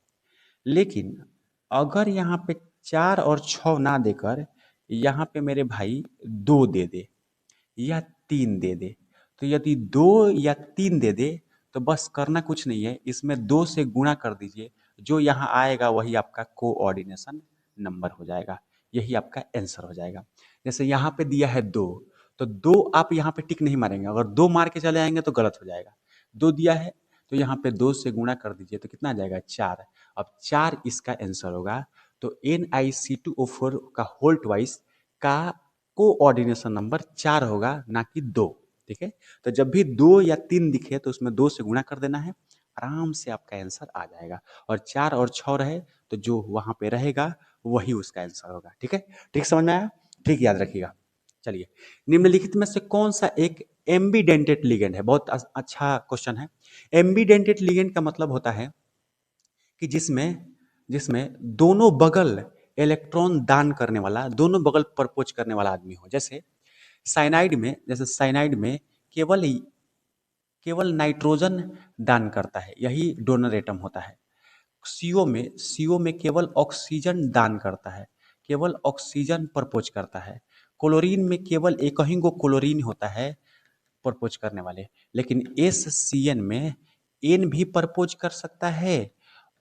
लेकिन अगर यहाँ पे 4 और 6 ना देकर यहाँ पे मेरे भाई 2 दे दे या 3 दे दे, तो यदि 2 या 3 दे दे तो बस करना कुछ नहीं है, इसमें 2 से गुणा कर दीजिए। जो यहाँ आएगा वही आपका कोऑर्डिनेशन नंबर हो जाएगा। यही आपका आंसर हो जाएगा। जैसे यहाँ पे दिया है 2, तो 2 आप यहाँ पे टिक नहीं मारेंगे। अगर 2 मार के चले आएंगे तो गलत हो जाएगा। 2 दिया है तो यहाँ पे 2 से गुणा कर दीजिए तो कितना आ जाएगा? 4। अब 4 इसका आंसर होगा। तो NiC2O4 का होल ट्वाइस का कोऑर्डिनेशन नंबर 4 होगा, ना कि 2। ठीक है। तो जब भी 2 या 3 दिखे तो उसमें 2 से गुणा कर देना है, आराम से आपका आंसर आ जाएगा। और 4 और 6 रहे तो जो वहां पे रहेगा वही उसका आंसर होगा। ठीक है। ठीक समझ में आया? ठीक याद रखिएगा। चलिए, निम्नलिखित में से कौन सा एक एम्बीडेंटेड लिगेंड है? बहुत अच्छा क्वेश्चन है। एम्बीडेंटेड लिगेंड का मतलब होता है कि जिसमें जिसमें दोनों बगल इलेक्ट्रॉन दान करने वाला, दोनों बगल प्रपोज करने वाला आदमी हो। जैसे साइनाइड में केवल केवल नाइट्रोजन दान करता है, यही डोनर एटम होता है। सीओ में केवल ऑक्सीजन दान करता है, केवल ऑक्सीजन प्रपोज करता है। क्लोरीन में केवल एक ही गो क्लोरीन होता है प्रपोज करने वाले। लेकिन SCN में एन भी प्रपोज कर सकता है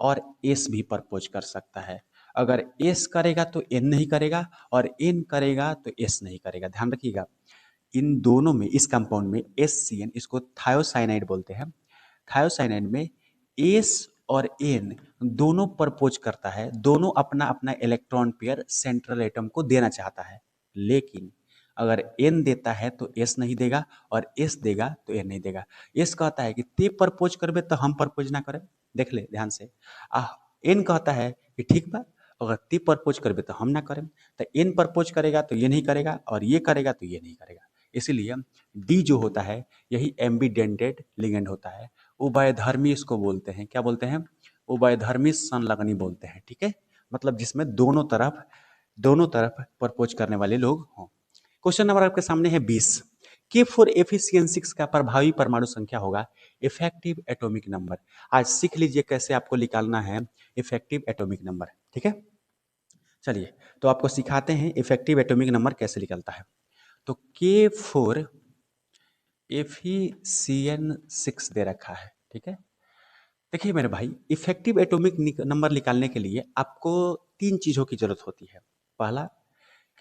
और एस भी प्रपोज कर सकता है। अगर एस करेगा तो एन नहीं करेगा, और एन करेगा तो एस नहीं करेगा। ध्यान रखिएगा, इन दोनों में, इस कंपाउंड में SCN, इसको थायोसाइनाइड बोलते हैं। थायोसाइनाइड में एस और एन दोनों प्रपोज करता है, दोनों अपना अपना इलेक्ट्रॉन पेयर सेंट्रल एटम को देना चाहता है। लेकिन अगर एन देता है तो एस नहीं देगा, और एस देगा तो एन नहीं देगा। एस कहता है कि ते प्रपोज करबे तो हम प्रपोज ना करें। देख ले ध्यान से। आ एन कहता है कि ठीक बा, अगर ते प्रपोज करबे तो हम ना करें। तो एन प्रपोज करेगा तो ये नहीं करेगा, और ये करेगा तो ये नहीं करेगा। इसीलिए डी जो होता है यही एम्बीडेंटेड लिगेंड होता है। उभयधर्मी इसको बोलते हैं। क्या बोलते हैं? उभयधर्मी संलग्नी बोलते हैं। ठीक है। मतलब जिसमें दोनों तरफ प्रपोज करने वाले लोग हों। क्वेश्चन नंबर आपके सामने है 20। K4Fe6 का प्रभावी परमाणु संख्या होगा इफेक्टिव एटॉमिक नंबर। आज सीख लीजिए कैसे आपको निकालना है इफेक्टिव एटॉमिक नंबर। ठीक है। चलिए, तो आपको सिखाते हैं इफेक्टिव एटॉमिक नंबर कैसे निकलता है। तो K4Fe6 दे रखा है। ठीक है। देखिए मेरे भाई, इफेक्टिव एटॉमिक नंबर निकालने के लिए आपको 3 चीज़ों की जरूरत होती है। पहला,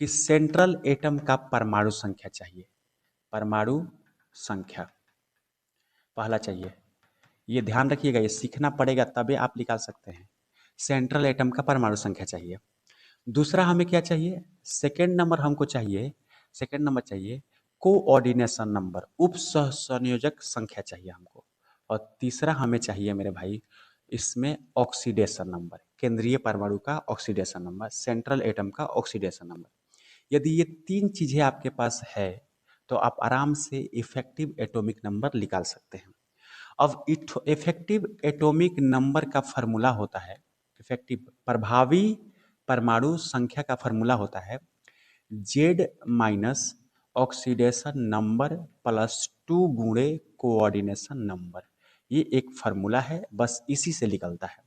कि सेंट्रल एटम का परमाणु संख्या चाहिए। परमाणु संख्या पहला चाहिए। ये ध्यान रखिएगा, ये सीखना पड़ेगा तभी आप निकाल सकते हैं। सेंट्रल एटम का परमाणु संख्या चाहिए। दूसरा हमें क्या चाहिए? सेकेंड नंबर चाहिए कोऑर्डिनेशन नंबर, उप सह संयोजक संख्या चाहिए हमको। और तीसरा हमें चाहिए मेरे भाई इसमें ऑक्सीडेशन नंबर, केंद्रीय परमाणु का ऑक्सीडेशन नंबर, सेंट्रल एटम का ऑक्सीडेशन नंबर। यदि ये 3 चीजें आपके पास है तो आप आराम से इफेक्टिव एटॉमिक नंबर निकाल सकते हैं। अब इफेक्टिव एटॉमिक नंबर का फॉर्मूला होता है, इफेक्टिव प्रभावी परमाणु संख्या का फॉर्मूला होता है Z minus oxidation number plus 2 गुणे कोऑर्डिनेशन नंबर। ये एक फार्मूला है, बस इसी से निकलता है।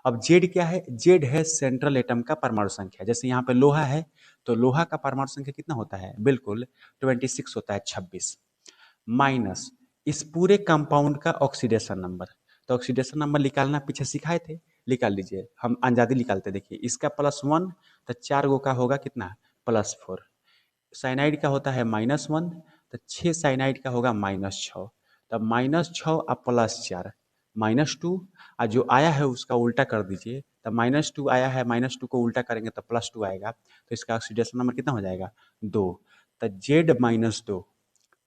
अब जेड क्या है? जेड है सेंट्रल एटम का परमाणु संख्या। जैसे यहाँ पे लोहा है तो लोहा का परमाणु संख्या कितना होता है? बिल्कुल 26 होता है, 26 माइनस इस पूरे कंपाउंड का ऑक्सीडेशन नंबर। तो ऑक्सीडेशन नंबर निकालना पीछे सिखाए थे, निकाल लीजिए। हम अंजादी निकालते, देखिए इसका +1 तो 4 गो का होगा कितना? +4। साइनाइड का होता है -1 तो 6 साइनाइड का होगा -6। तब -6 और +4 -2, और जो आया है उसका उल्टा कर दीजिए। तब -2 आया है, -2 को उल्टा करेंगे तो +2 आएगा। तो इसका ऑक्सीडेशन नंबर कितना हो जाएगा? 2। तो Z-2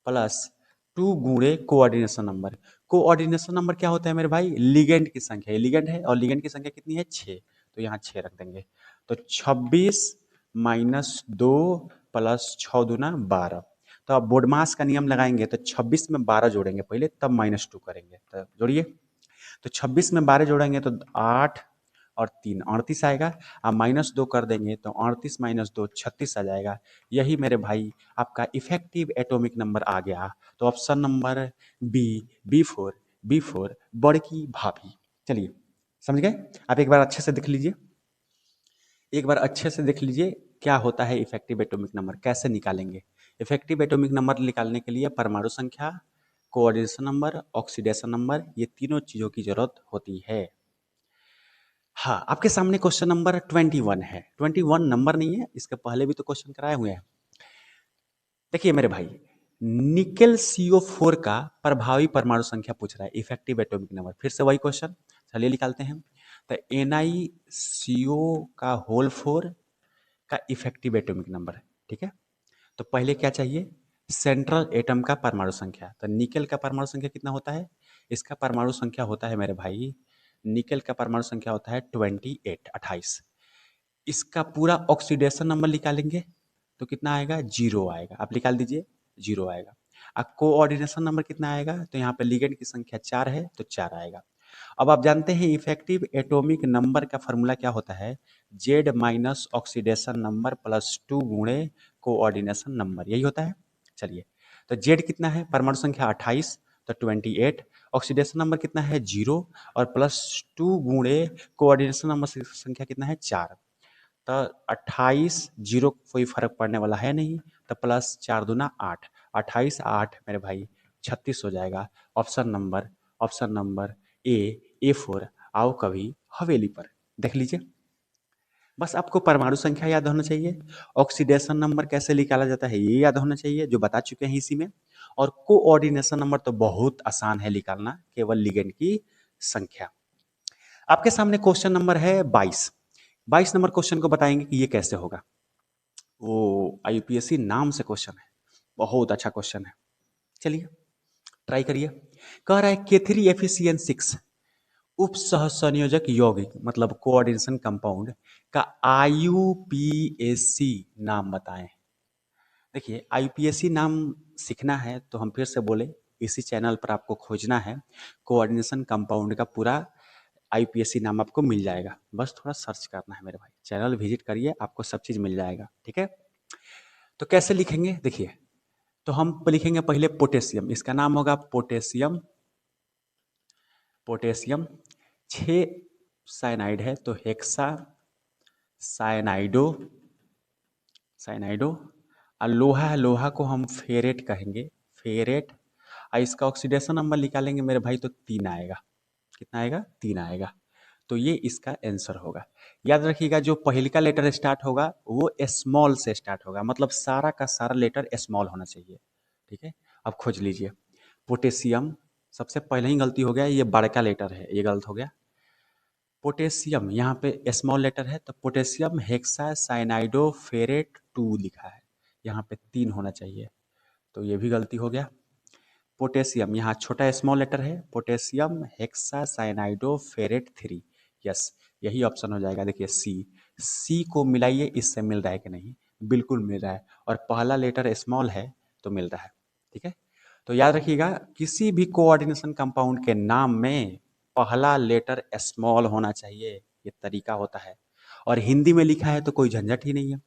+2 गुणे कोऑर्डिनेशन नंबर। कोऑर्डिनेशन नंबर क्या होता है मेरे भाई? लिगेंड की संख्या। ये लिगेंड है और लिगेंड की संख्या कितनी है? 6। तो यहाँ 6 रख देंगे। तो 26 -2 +6 दूना 12। तो अब बोर्डमास का नियम लगाएंगे तो 26 में 12 जोड़ेंगे पहले, तब -2 करेंगे। तो जोड़िए। तो 26 में 12 जोड़ेंगे तो 8 और 3 38 आएगा। अब -2 कर देंगे तो 38 - 2 36 आ जाएगा। यही मेरे भाई आपका इफेक्टिव एटॉमिक नंबर आ गया। तो option number B, B four बड़की भाभी। चलिए, समझ गए? आप एक बार अच्छे से देख लीजिए, एक बार अच्छे से देख लीजिए क्या होता है इफेक्टिव एटॉमिक नंबर, कैसे निकालेंगे। इफेक्टिव एटॉमिक नंबर निकालने के लिए परमाणु संख्या, कोऑर्डिनेशन नंबर, ऑक्सीडेशन नंबर, ये तीनों चीज़ों की जरूरत होती है। हाँ, आपके सामने क्वेश्चन नंबर 21 है। 21 नंबर नहीं है, इसके पहले भी तो क्वेश्चन कराए हुए हैं। देखिए मेरे भाई, निकेल CO4 का प्रभावी परमाणु संख्या पूछ रहा है, इफेक्टिव एटॉमिक नंबर। फिर से वही क्वेश्चन, चलिए निकालते हैं। तो NiCO का होल 4 का इफेक्टिव एटॉमिक नंबर, ठीक है। तो पहले क्या चाहिए? सेंट्रल एटम का परमाणु संख्या। तो निकेल का परमाणु संख्या कितना होता है? इसका परमाणु संख्या होता है मेरे भाई, निकेल का परमाणु संख्या होता है 28। इसका पूरा ऑक्सीडेशन नंबर निकालेंगे तो कितना आएगा? 0 आएगा। आप निकाल दीजिए, 0 आएगा। अब कोऑर्डिनेशन नंबर कितना आएगा? तो यहाँ पे लिगेंड की संख्या 4 है तो 4 आएगा। अब आप जानते हैं इफेक्टिव एटॉमिक नंबर का फॉर्मूला क्या होता है? जेड माइनस ऑक्सीडेशन नंबर +2 गुणे कोऑर्डिनेशन नंबर, यही होता है। चलिए, तो जेड कितना है? परमाणु संख्या 28 तो 28, ऑक्सीडेशन नंबर कितना है? 0, और +2 गुणे कोऑर्डिनेशन नंबर संख्या कितना है? 4। तो 28 0 कोई फर्क पड़ने वाला है नहीं, तो +4 दूना 8, 28 8 मेरे भाई 36 हो जाएगा। Option number A4। आओ कभी हवेली पर, देख लीजिए। बस आपको परमाणु संख्या याद होना चाहिए, ऑक्सीडेशन नंबर कैसे निकाला जाता है ये याद होना चाहिए, जो बता चुके हैं इसी में। और कोऑर्डिनेशन नंबर तो बहुत आसान है निकालना, केवल लिगेंड की संख्या। आपके सामने क्वेश्चन नंबर है 22। 22 नंबर क्वेश्चन को बताएंगे कि ये कैसे होगा। वो IUPAC नाम से क्वेश्चन है, बहुत अच्छा क्वेश्चन है। चलिए ट्राई करिए। कह रहा है K3FeCN6 उप सहसंयोजक यौगिक मतलब कोऑर्डिनेशन कंपाउंड का IUPAC नाम बताएं। देखिए, IUPAC नाम सीखना है तो हम फिर से बोले, इसी चैनल पर आपको खोजना है कोऑर्डिनेशन कंपाउंड का पूरा IUPAC नाम आपको मिल जाएगा। बस थोड़ा सर्च करना है मेरे भाई, चैनल विजिट करिए, आपको सब चीज़ मिल जाएगा, ठीक है। तो कैसे लिखेंगे देखिए, तो हम लिखेंगे पहले पोटेशियम, इसका नाम होगा पोटेशियम। पोटेशियम 6 साइनाइड है तो हेक्सा साइनाइडो, साइनाइडो। और लोहा है, लोहा को हम फेरेट कहेंगे, फेरेट। और इसका ऑक्सीडेशन नंबर निकालेंगे मेरे भाई तो 3 आएगा। कितना आएगा? 3 आएगा। तो ये इसका आंसर होगा। याद रखिएगा, जो पहले का लेटर स्टार्ट होगा वो स्मॉल से स्टार्ट होगा, मतलब सारा का सारा लेटर स्मॉल होना चाहिए, ठीक है। अब खोज लीजिए, पोटेशियम सबसे पहले ही गलती हो गया, ये बड़का लेटर है, ये गलत हो गया। पोटेशियम यहाँ पे स्मॉल लेटर है तो पोटेशियम हेक्सा साइनाइडो फेरेट 2 लिखा है, यहाँ पे 3 होना चाहिए, तो ये भी गलती हो गया। पोटेशियम यहाँ छोटा स्मॉल लेटर है, पोटेशियम हेक्सा साइनाइडो फेरेट 3, यस यही ऑप्शन हो जाएगा। देखिए सी को मिलाइए, इससे मिल रहा है कि नहीं? बिल्कुल मिल रहा है, और पहला लेटर स्मॉल है तो मिल रहा है। ठीक है। तो याद रखिएगा, किसी भी कोऑर्डिनेशन कंपाउंड के नाम में पहला लेटर स्मॉल होना चाहिए, ये तरीका होता है। और हिंदी में लिखा है तो कोई झंझट ही नहीं है,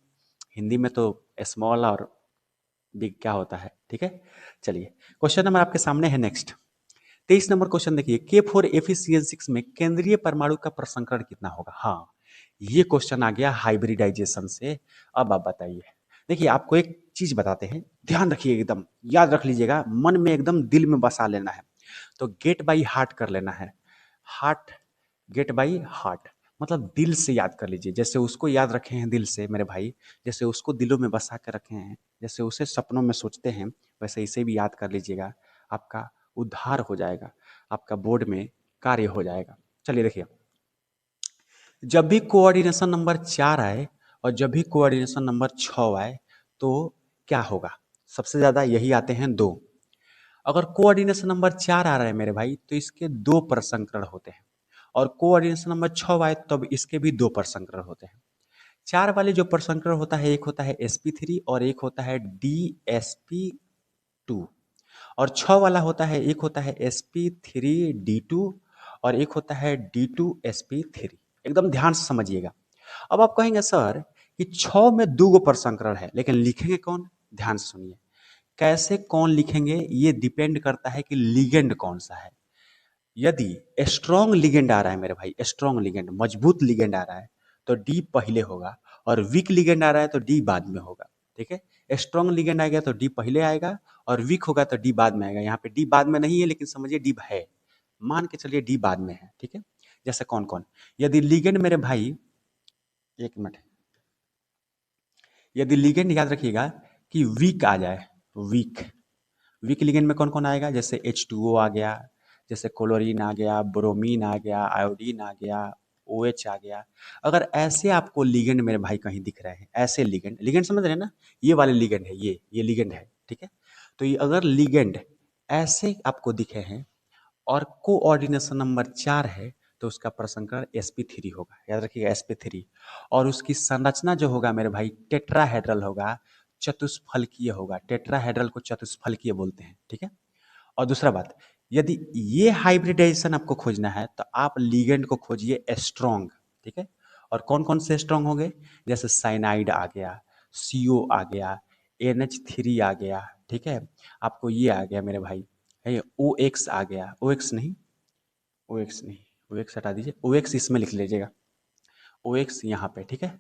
हिंदी में तो स्मॉल और बिग क्या होता है, ठीक है। चलिए, क्वेश्चन नंबर आपके सामने है नेक्स्ट। 23 नंबर क्वेश्चन देखिए, K4 FeCN6 में केंद्रीय परमाणु का प्रसंकरण कितना होगा। हाँ, ये क्वेश्चन आ गया हाइब्रिडाइजेशन से। अब आप बताइए। देखिए, आपको एक चीज बताते हैं, ध्यान रखिए, एकदम याद रख लीजिएगा, मन में एकदम दिल में बसा लेना है। तो गेट बाई हार्ट कर लेना है। हार्ट, गेट बाई हार्ट मतलब दिल से याद कर लीजिए। जैसे उसको याद रखे हैं दिल से मेरे भाई, जैसे उसको दिलों में बसा कर रखे हैं, जैसे उसे सपनों में सोचते हैं, वैसे इसे भी याद कर लीजिएगा। आपका उद्धार हो जाएगा, आपका बोर्ड में कार्य हो जाएगा। चलिए देखिए, जब भी कोऑर्डिनेशन नंबर 4 आए और जब भी कोऑर्डिनेशन नंबर 6 आए तो क्या होगा। सबसे ज़्यादा यही आते हैं दो। अगर कोऑर्डिनेशन नंबर 4 आ रहा है मेरे भाई तो इसके दो प्रसंकरण होते हैं, और कोऑर्डिनेशन नंबर 6 आए तब इसके भी दो प्रसंकरण होते हैं। 4 वाले जो प्रसंकरण होता है, एक होता है sp3 और एक होता है dsp2। और 6 वाला होता है, एक होता है sp3d2 और एक होता है d2sp3। एकदम ध्यान से समझिएगा। अब आप कहेंगे सर कि 6 में दो गो प्रसंकरण है, लेकिन लिखेंगे कौन। ध्यान से सुनिए, कैसे कौन लिखेंगे ये डिपेंड करता है कि लिगेंड कौन सा है। यदि स्ट्रॉन्ग लिगेंड आ रहा है मेरे भाई, स्ट्रॉन्ग लिगेंड, मजबूत लिगेंड आ रहा है तो डी पहले होगा, और वीक लिगेंड आ रहा है तो डी बाद में होगा। ठीक है, स्ट्रॉन्ग लिगेंड आएगा तो डी पहले आएगा, और वीक होगा तो डी बाद में आएगा। यहाँ पे डी बाद में नहीं है, लेकिन समझिए डी है, मान के चलिए डी बाद में है। ठीक है, जैसे कौन कौन, यदि लिगेंड मेरे भाई, एक मिनट, यदि लिगेंड याद रखिएगा कि वीक आ जाए, वीक, वीक लिगेंड में कौन कौन आएगा, जैसे H2O आ गया, जैसे क्लोरीन आ गया, ब्रोमीन आ गया, आयोडीन आ गया, OH आ गया। अगर ऐसे आपको लिगेंड मेरे भाई कहीं दिख रहे हैं, ऐसे लिगेंड, लिगेंड समझ रहे हैं ना, ये वाले लिगेंड है, ये लिगेंड है। ठीक है, तो ये अगर लिगेंड ऐसे आपको दिखे हैं और कोऑर्डिनेशन नंबर 4 है तो उसका प्रसंकरण sp3 होगा, याद रखिएगा sp3। और उसकी संरचना जो होगा मेरे भाई टेट्राहेड्रल होगा, चतुष्फलकीय होगा। टेट्राहेड्रल को चतुष्फलकीय बोलते हैं। ठीक है, और दूसरा बात, यदि ये हाइब्रिडाइजेशन आपको खोजना है तो आप लिगेंड को खोजिए स्ट्रॉन्ग। ठीक है, और कौन कौन से स्ट्रॉन्ग होंगे, जैसे साइनाइड आ गया, CO आ गया, NH3 आ गया। ठीक है, आपको ये आ गया मेरे भाई, है OX आ गया, OX नहीं, OX नहीं, OX हटा दीजिए, OX इसमें लिख लीजिएगा, OX यहाँ पे। ठीक है,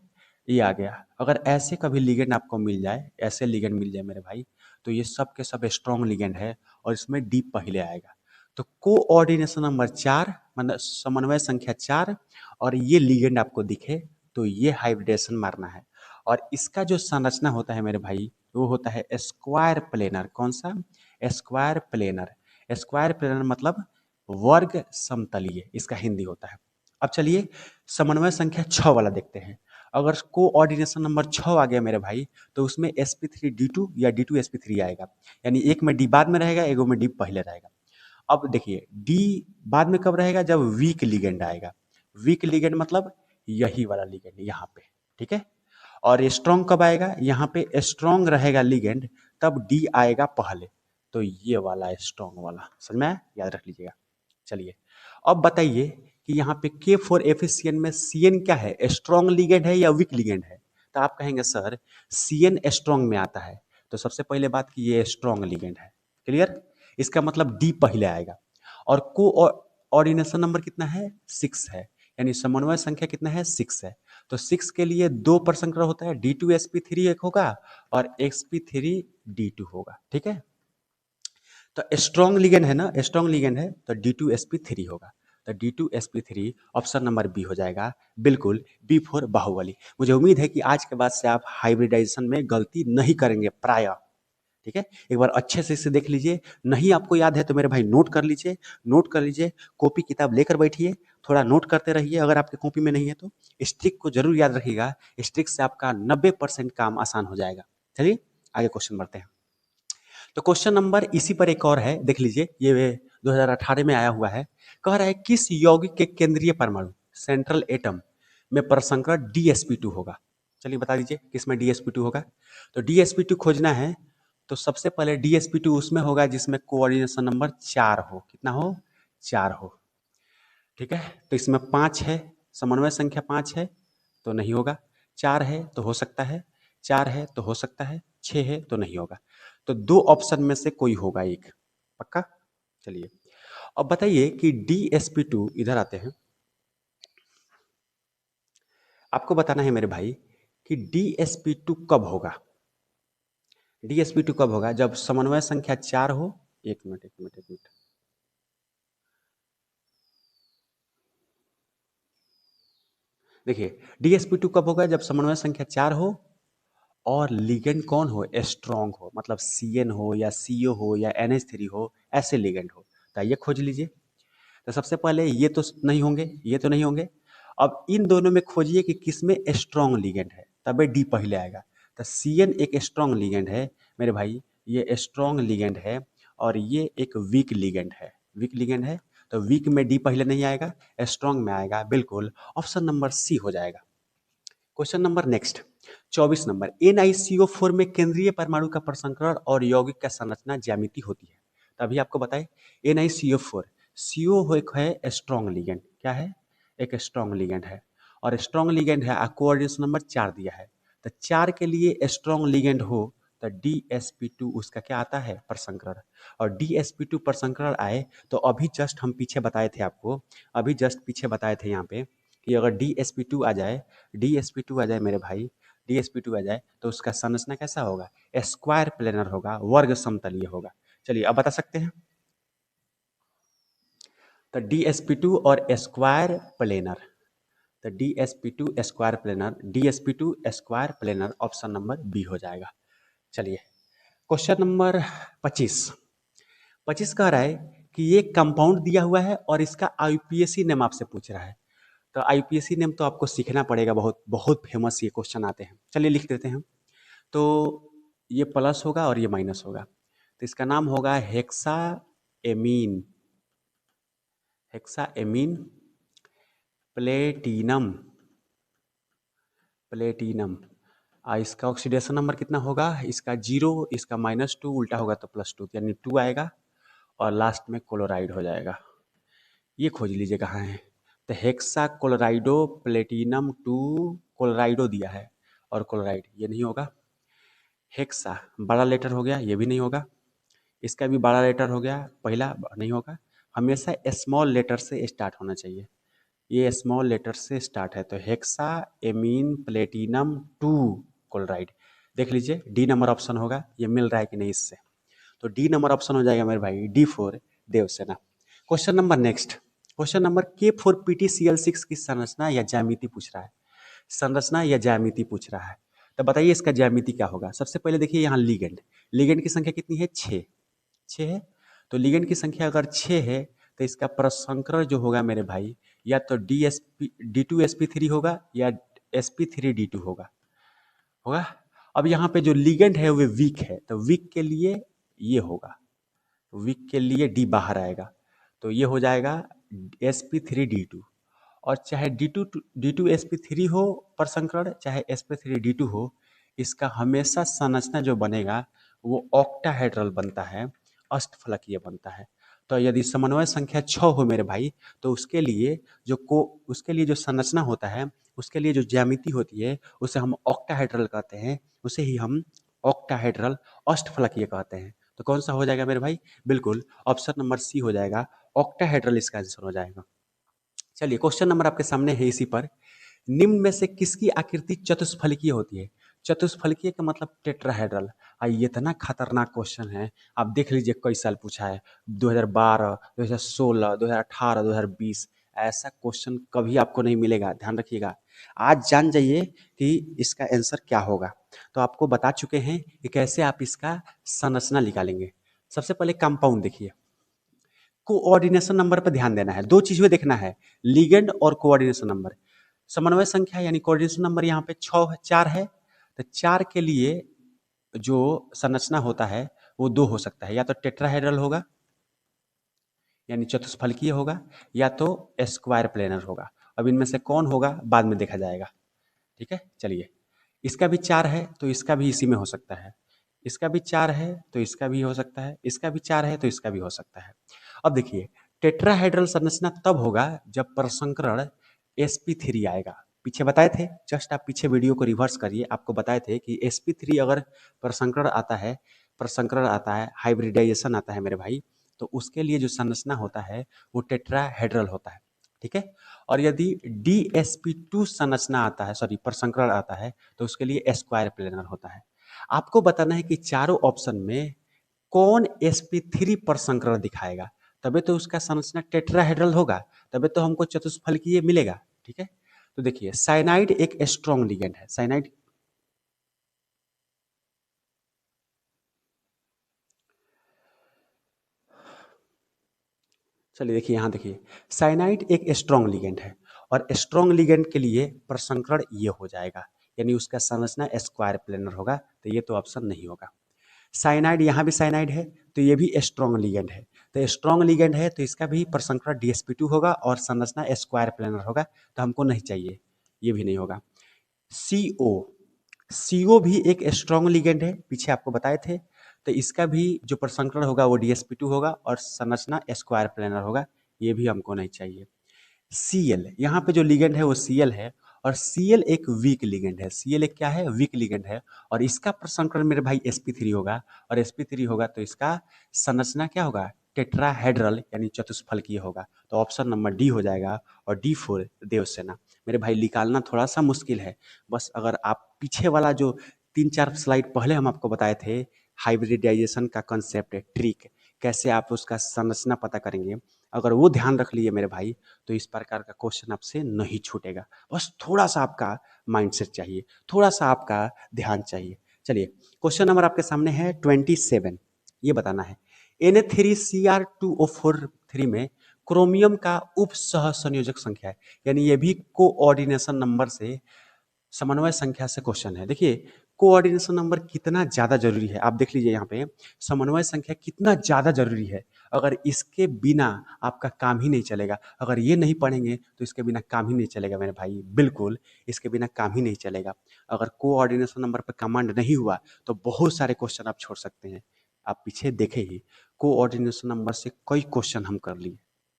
ये आ गया। अगर ऐसे कभी लिगेंड आपको मिल जाए, ऐसे लिगेंड मिल जाए मेरे भाई, तो ये सब के सब स्ट्रॉन्ग लिगेंड है और इसमें डी पहले आएगा। तो कोऑर्डिनेशन नंबर 4 मतलब समन्वय संख्या 4, और ये लिगेंड आपको दिखे तो ये हाइब्रिडेशन मारना है। और इसका जो संरचना होता है मेरे भाई, वो होता है स्क्वायर प्लेनर। कौन सा, स्क्वायर प्लेनर। स्क्वायर प्लेनर मतलब वर्ग समतलीय, इसका हिंदी होता है। अब चलिए समन्वय संख्या 6 वाला देखते हैं। अगर कोऑर्डिनेशन नंबर 6 आ गया मेरे भाई तो उसमें sp3d2 या d2sp3 आएगा, यानी एक में डी बाद में रहेगा, एक में डी पहले रहेगा। अब देखिए, डी बाद में कब रहेगा, जब वीक लिगेंड आएगा। वीक लिगेंड मतलब यही वाला लिगेंड यहाँ पे। ठीक है, और स्ट्रॉन्ग कब आएगा, यहाँ पे स्ट्रॉन्ग रहेगा लिगेंड तब डी आएगा पहले, तो ये वाला स्ट्रॉन्ग वाला, समझ में आया? याद रख लीजिएगा। चलिए, अब बताइए कि यहाँ पे K4 FeCN में CN क्या है, स्ट्रॉन्ग लिगेंड है या वीक लिगेंड है। तो आप कहेंगे सर CN स्ट्रॉन्ग में आता है, तो सबसे पहले बात कि ये स्ट्रॉन्ग लिगेंड है। क्लियर, इसका मतलब डी पहले आएगा। और कोऑर्डिनेशन नंबर कितना है, 6 है, यानी समन्वय संख्या कितना है, 6 है। तो 6 के लिए दो प्रसंकरण होता है, D2sp3 एक होगा और sp3d2 होगा। ठीक है, तो स्ट्रॉन्ग लिगेंड है ना, स्ट्रॉन्ग लिगेंड है तो D2sp3 होगा। तो D2sp3 ऑप्शन नंबर बी हो जाएगा, बिल्कुल B4 बाहुबली। मुझे उम्मीद है कि आज के बाद से आप हाइब्रिडाइजेशन में गलती नहीं करेंगे प्राय। ठीक है, एक बार अच्छे से इसे देख लीजिए, नहीं आपको याद है तो मेरे भाई नोट कर लीजिए, नोट कर लीजिए, कॉपी किताब लेकर बैठिए, थोड़ा नोट करते रहिए। अगर आपके कॉपी में नहीं है तो स्ट्रिक को जरूर याद रखिएगा, स्ट्रिक से आपका 90% काम आसान हो जाएगा। चलिए आगे क्वेश्चन बढ़ते हैं। तो क्वेश्चन नंबर इसी पर एक और है, देख लीजिए, ये 2018 में आया हुआ है। कह रहा है किस यौगिक के केंद्रीय परमाणु, सेंट्रल एटम में प्रसंकरण DsP2 होगा। चलिए बता दीजिए किस में DsP2 होगा। तो DsP2 खोजना है तो सबसे पहले DsP2 उसमें होगा जिसमें कोऑर्डिनेशन नंबर 4 हो। कितना हो? 4 हो। ठीक है, तो इसमें 5 है, समन्वय संख्या 5 है तो नहीं होगा, 4 है तो हो सकता है, 4 है तो हो सकता है, 6 है तो नहीं होगा। तो दो ऑप्शन में से कोई होगा एक। पक्का? चलिए, अब बताइए कि DsP2, इधर आते हैं, आपको बताना है मेरे भाई कि DsP2 कब होगा। DsP2 कब होगा? जब समन्वय संख्या 4 हो। एक मिनट, एक मिनट, एक मिनट। देखिए, DsP2 कब होगा? जब समन्वय संख्या 4 हो और लिगेंड कौन हो? स्ट्रांग हो, मतलब CN हो या CO हो या NH3 हो, ऐसे लिगेंड हो। तो आइए खोज लीजिए। तो सबसे पहले ये तो नहीं होंगे, ये तो नहीं होंगे। अब इन दोनों में खोजिए कि किसमें स्ट्रांग लिगेंड है, तबे डी पहले आएगा। तो CN एक स्ट्रांग लिगेंड है मेरे भाई, ये स्ट्रांग लिगेंड है, और ये एक वीक लिगेंड है। वीक लिगेंड है तो वीक में डी पहले नहीं आएगा, स्ट्रांग में आएगा। बिल्कुल ऑप्शन नंबर सी हो जाएगा। Question number next, 24 number. NiCO4 में केंद्रीय परमाणु का प्रसंकरण और यौगिक का संरचना ज्यामिति होती है। तभी आपको बताए NiCO4, CO एक है स्ट्रॉन्ग लिगेंड। क्या है? एक स्ट्रॉन्ग लिगेंड है, और स्ट्रॉन्ग लिगेंड है, कोऑर्डिनेशन नंबर 4 दिया है। तो 4 के लिए स्ट्रॉन्ग लिगेंड हो तो DsP2 उसका क्या आता है? प्रसंकरण। और DsP2 प्रसंकरण आए तो अभी जस्ट हम पीछे बताए थे आपको, अभी जस्ट पीछे बताए थे यहाँ पे कि अगर DsP2 आ जाए, DsP2 आ जाए मेरे भाई, DsP2 आ जाए तो उसका संरचना कैसा होगा? स्क्वायर प्लेनर होगा, वर्ग समतलीय होगा। चलिए अब बता सकते हैं। तो DsP2 और स्क्वायर प्लेनर, तो DsP2 square planar, DsP2 square planar option number B हो जाएगा। चलिए, क्वेश्चन नंबर 25। 25 कह रहा है कि ये कंपाउंड दिया हुआ है और इसका IUPAC नेम आपसे पूछ रहा है। तो IUPAC नेम तो आपको सीखना पड़ेगा, बहुत बहुत फेमस ये क्वेश्चन आते हैं। चलिए लिख देते हैं। तो ये प्लस होगा और ये माइनस होगा, तो इसका नाम होगा hexa amine, hexa amine platinum, platinum. इसका ऑक्सीडेशन नंबर कितना होगा? इसका 0, इसका -2, उल्टा होगा तो +2, यानी 2 आएगा, और लास्ट में क्लोराइड हो जाएगा। ये खोज लीजिए कहाँ है। तो हेक्सा क्लोराइडो प्लेटिनम 2, क्लोराइडो दिया है और क्लोराइड, ये नहीं होगा। हेक्सा बड़ा लेटर हो गया, ये भी नहीं होगा। इसका भी बड़ा लेटर हो गया, पहला नहीं होगा। हमेशा स्मॉल लेटर से स्टार्ट होना चाहिए, ये स्मॉल लेटर से स्टार्ट है। तो हेक्सा एमीन प्लेटिनम 2 क्लोराइड, देख लीजिए डी नंबर ऑप्शन होगा। ये मिल रहा है कि नहीं इससे? तो डी नंबर ऑप्शन हो जाएगा मेरे भाई, D4 Devasena. Question number next, question number K4PtCl6 की संरचना या ज्यामिति पूछ रहा है। संरचना या ज्यामिति पूछ रहा है, तो बताइए इसका ज्यामिति क्या होगा। सबसे पहले देखिए यहाँ लिगेंड, लिगेंड की संख्या कितनी है? 6, 6 है। तो लिगेंड की संख्या अगर 6 है तो इसका प्रसंकरण जो होगा मेरे भाई, या तो D2sp3 होगा या sp3d2 होगा, होगा। अब यहाँ पे जो लिगेंड है वो वीक है, तो वीक के लिए ये होगा, वीक के लिए डी बाहर आएगा, तो ये हो जाएगा sp3d2। और चाहे D2sp3 हो प्रसंकरण, चाहे sp3d2 हो, इसका हमेशा संरचना जो बनेगा वो ऑक्टाहेड्रल बनता है, अष्टफलकीय बनता है। तो यदि समन्वय संख्या 6 हो मेरे भाई, तो उसके लिए जो संरचना होता है, उसके लिए जो ज्यामिति होती है, उसे हम ऑक्टाहेड्रल कहते हैं, उसे ही हम ऑक्टाहेड्रल अष्टफलकीय कहते हैं। तो कौन सा हो जाएगा मेरे भाई? बिल्कुल ऑप्शन नंबर सी हो जाएगा, ऑक्टाहेड्रल इसका आंसर हो जाएगा। चलिए, क्वेश्चन नंबर आपके सामने है इसी पर। निम्न में से किसकी आकृति चतुष्फलकीय होती है? चतुष्फलकीय का मतलब टेट्राहेड्रल। ये इतना खतरनाक क्वेश्चन है, आप देख लीजिए कई साल पूछा है, 2012, 2016, 2018, 2020। ऐसा क्वेश्चन कभी आपको नहीं मिलेगा, ध्यान रखिएगा। आज जान जाइए कि इसका आंसर क्या होगा। तो आपको बता चुके हैं कि कैसे आप इसका संरचना निकालेंगे। सबसे पहले कंपाउंड देखिए, कोऑर्डिनेशन नंबर पर ध्यान देना है, दो चीजें देखना है, लिगेंड और कोऑर्डिनेशन नंबर। समन्वय संख्या यानी कोऑर्डिनेशन नंबर यहाँ पे 4 है, तो 4 के लिए जो संरचना होता है वो 2 हो सकता है, या तो टेट्राहेड्रल होगा यानी चतुष्फलकीय होगा, या तो स्क्वायर प्लेनर होगा। अब इनमें से कौन होगा बाद में देखा जाएगा। ठीक है, चलिए, इसका भी 4 है तो इसका भी इसी में हो सकता है, इसका भी 4 है तो इसका भी हो सकता है, इसका भी 4 है तो इसका भी हो सकता है। अब देखिए टेट्राहेड्रल संरचना तब होगा जब प्रसंकरण sp3 आएगा। पीछे बताए थे, जस्ट आप पीछे वीडियो को रिवर्स करिए, आपको बताए थे कि sp3 अगर प्रसंकरण आता है, हाइब्रिडाइजेशन आता है मेरे भाई, तो उसके लिए जो संरचना होता है वो टेट्राहेड्रल होता है। ठीक है। और यदि DsP2 संरचना आता है, सॉरी प्रसंकरण आता है, तो उसके लिए स्क्वायर प्लेनर होता है। आपको बताना है कि चारों ऑप्शन में कौन sp3 प्रसंकरण दिखाएगा, तबे तो उसका संरचना टेट्राहेड्रल होगा, तबे तो हमको चतुष्फलकीय मिलेगा। ठीक है। तो देखिए साइनाइड एक स्ट्रॉन्ग लिगेंड है। साइनाइड, चलिए देखिए यहाँ देखिए, साइनाइड एक स्ट्रॉन्ग लिगेंड है और स्ट्रॉन्ग लिगेंड के लिए प्रसंकरण ये हो जाएगा, यानी उसका संरचना स्क्वायर प्लेनर होगा, तो ये तो ऑप्शन नहीं होगा। साइनाइड, यहाँ भी साइनाइड है तो ये भी स्ट्रॉन्ग लिगेंड है, तो स्ट्रॉन्ग लिगेंड है तो इसका भी प्रसंकरण DsP2 होगा और संरचना स्क्वायर प्लेनर होगा, तो हमको नहीं चाहिए, ये भी नहीं होगा। CO, CO भी एक स्ट्रॉन्ग लिगेंड है, पीछे आपको बताए थे, तो इसका भी जो प्रसंकरण होगा वो DsP2 होगा और संरचना स्क्वायर प्लेनर होगा, ये भी हमको नहीं चाहिए। Cl, यहाँ पे जो लिगेंड है वो Cl है और Cl एक वीक लिगेंड है। Cl एक क्या है, वीक लिगेंड है और इसका प्रसंकरण मेरे भाई sp3 होगा और sp3 होगा तो इसका संरचना क्या होगा, टेट्राहेड्रल यानी चतुष्फलकीय होगा, तो ऑप्शन नंबर डी हो जाएगा। और D4 देवसेना। मेरे भाई निकालना थोड़ा सा मुश्किल है, बस अगर आप पीछे वाला जो 3-4 स्लाइड पहले हम आपको बताए थे, हाइब्रिडाइजेशन का कंसेप्ट है, ट्रिक, कैसे आप उसका संरचना पता करेंगे, अगर वो ध्यान रख लिए मेरे भाई, तो इस प्रकार का क्वेश्चन आपसे नहीं छूटेगा। बस थोड़ा सा आपका माइंडसेट चाहिए, थोड़ा सा आपका ध्यान चाहिए। चलिए क्वेश्चन नंबर आपके सामने है 27। ये बताना है Na3Cr2O4 में क्रोमियम का उप सह संयोजक संख्या है, यानी ये भी कोऑर्डिनेशन नंबर से, समन्वय संख्या से क्वेश्चन है। देखिए कोऑर्डिनेशन नंबर कितना ज़्यादा जरूरी है, आप देख लीजिए यहाँ पे समन्वय संख्या कितना ज़्यादा जरूरी है। अगर इसके बिना आपका काम ही नहीं चलेगा, अगर ये नहीं पढ़ेंगे तो इसके बिना काम ही नहीं चलेगा मेरे भाई, बिल्कुल इसके बिना काम ही नहीं चलेगा। अगर कोऑर्डिनेशन नंबर पर कमांड नहीं हुआ तो बहुत सारे क्वेश्चन आप छोड़ सकते हैं। आप पीछे देखे ही कोऑर्डिनेशन नंबर से कई क्वेश्चन हम कर लिए,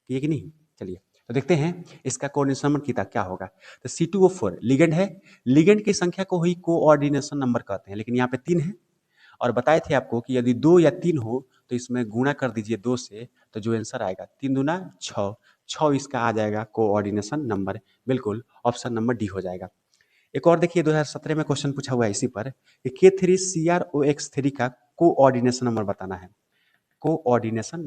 ये कि नहीं। चलिए तो देखते हैं इसका कोऑर्डिनेशन नंबर कितना क्या होगा। तो C2O4 लिगेंड है, लिगेंड की संख्या को ही कोऑर्डिनेशन नंबर कहते हैं, लेकिन यहाँ पे 3 है और बताए थे आपको कि यदि 2 या 3 हो तो इसमें गुणा कर दीजिए 2 से, तो जो आंसर आएगा 3 दूना 6, 6 इसका आ जाएगा कोऑर्डिनेशन नंबर, बिल्कुल ऑप्शन नंबर डी हो जाएगा। एक और देखिए 2017 में क्वेश्चन पूछा हुआ है इसी पर कि K3CrOX3 का कोऑर्डिनेशन नंबर बताना है। कोऑर्डिनेशन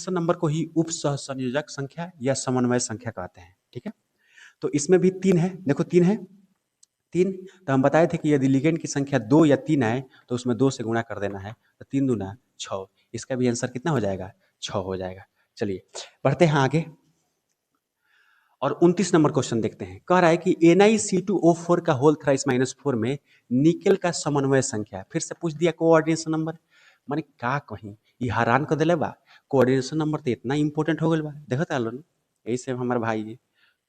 नंबर को ही उप सह संयोजक संख्या या समन्वय संख्या कहते हैं। ठीक है। तो इसमें भी 3 है, देखो 3 है, 3, तो हम बताए थे कि यदि लिगेंड की संख्या 2 या 3 आए तो उसमें 2 से गुणा कर देना है, तो 3 दूना 6, इसका भी आंसर कितना हो जाएगा, 6 हो जाएगा। चलिए बढ़ते हैं आगे और 29 नंबर क्वेश्चन देखते हैं। कह रहा है कि NiC2O4 का होल थ्राइस -4 में निकेल का समन्वय संख्या है। फिर से पूछ दिया कोऑर्डिनेशन नंबर, माने का कहीं ये हैरान कर दिले बा, कोऑर्डिनेशन नंबर तो इतना इंपॉर्टेंट हो गइल बा, देखत आलो ना। यही से हमारे भाई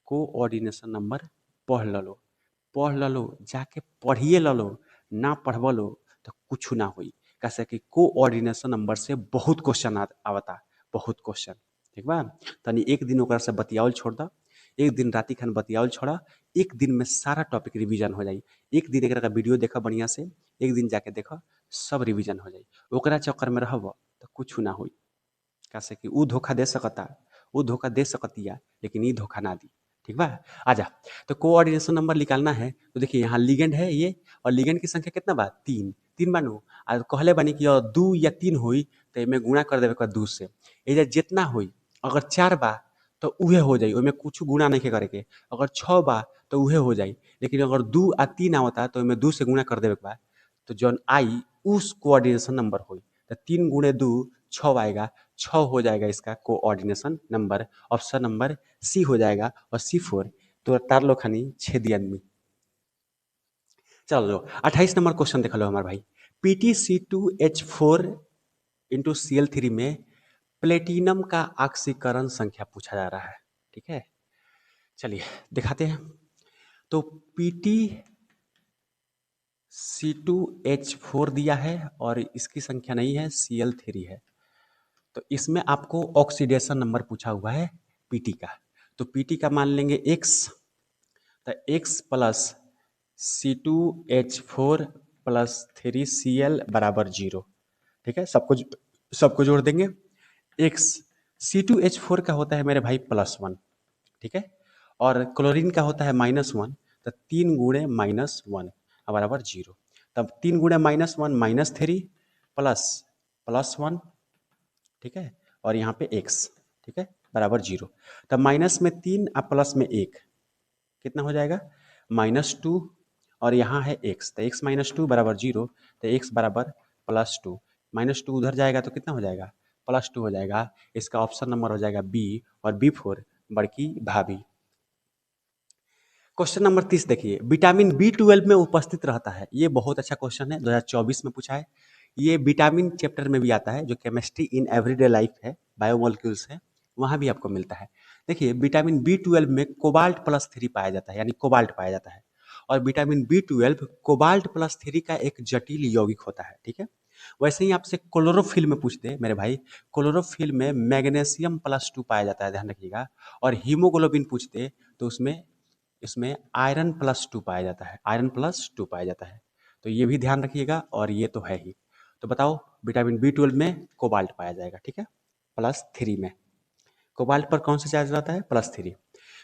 कोऑर्डिनेशन नंबर पढ़ लो, पढ़ लो, जाके पढ़िए लो, ना पढ़ब लो तो कुछ ना होई। कैसे कि कोऑर्डिनेशन नंबर से बहुत क्वेश्चन आवता, बहुत क्वेश्चन। ठीक बा, तनी एक दिन ओकरा से बतियावल छोड़ दा, एक दिन राती खान बतियावल छोड़ा, एक दिन में सारा टॉपिक रिवीजन हो जाई। एक दिन एकरा का वीडियो देखा बढ़िया से, एक दिन जाके देखा, सब रिवीजन हो जाई। ओकरा चक्कर में रहब तो कुछ ना होई। कैसे कि ऊ धोखा दे सकता, ऊ धोखा दे सकतिया, लेकिन ये धोखा ना दी। ठीक बा, आजा। तो कोऑर्डिनेशन नंबर निकालना है, तो देखिए यहाँ लिगेंड है ये, और लिगेंड की संख्या कितना बा, 3, 3 बानू। आ कहले बानी कि 2 या 3 होई तो एमे गुणा कर देवे 2 से, एजा जितना होई, अगर 4 बा तो उहे हो जाई, ओमे कुछ गुणा नहीं करे के। अगर 6 बा तो उहे हो जाई, लेकिन अगर 2 आ 3 आवता तो एमे 2 से गुणा कर देवे के बा, तो जौन आई उस कोऑर्डिनेशन नंबर होई। तो 3 गुणे 2 6 आएगा, 6 हो जाएगा इसका coordination number, option number C हो जाएगा। और C4 तो तार लो खानी छेदी आदमी। चलो 28 नंबर क्वेश्चन देख लो हमारे भाई, PtC2H4 × Cl3 में प्लेटिनम का ऑक्सीकरण संख्या पूछा जा रहा है। ठीक है, चलिए दिखाते हैं। तो C2H4 दिया है और इसकी संख्या नहीं है, Cl3 है। तो इसमें आपको ऑक्सीडेशन नंबर पूछा हुआ है Pt का। तो Pt का मान लेंगे x, तो x plus C2H4 plus 3Cl बराबर 0। ठीक है, सबको जोड़ देंगे। x C2H4 का होता है मेरे भाई +1, ठीक है, और क्लोरीन का होता है -1। तो 3 गुणे -1 बराबर 0। तब 3 गुणे -1 -3 प्लस +1, ठीक है, और यहाँ पे x, ठीक है, बराबर 0। तब माइनस में 3 और प्लस में 1 कितना हो जाएगा, -2, और यहाँ है x, तो x -2 बराबर 0। तो x बराबर +2, -2 उधर जाएगा तो कितना हो जाएगा, +2 हो जाएगा। इसका ऑप्शन नंबर हो जाएगा बी, और B4 बड़की भाभी। क्वेश्चन नंबर 30 देखिए, विटामिन B12 में उपस्थित रहता है। ये बहुत अच्छा क्वेश्चन है, 2024 में पूछा है। ये विटामिन चैप्टर में भी आता है, जो केमिस्ट्री इन एवरीडे लाइफ है, बायोमोलिक्यूल्स है, वहाँ भी आपको मिलता है। देखिए, विटामिन B12 में कोबाल्ट +3 पाया जाता है, यानी कोबाल्ट पाया जाता है। और विटामिन B12 कोबाल्ट +3 का एक जटिल यौगिक होता है, ठीक है। वैसे ही आपसे क्लोरोफिल में पूछते मेरे भाई, क्लोरोफिल में मैग्नीशियम +2 पाया जाता है, ध्यान रखिएगा। और हीमोग्लोबिन पूछते तो उसमें इसमें आयरन +2 पाया जाता है, आयरन +2 पाया जाता है। तो ये भी ध्यान रखिएगा, और ये तो है ही। तो बताओ, विटामिन B12 में कोबाल्ट पाया जाएगा, ठीक है, +3 में। कोबाल्ट पर कौन सा चार्ज रहता है, +3।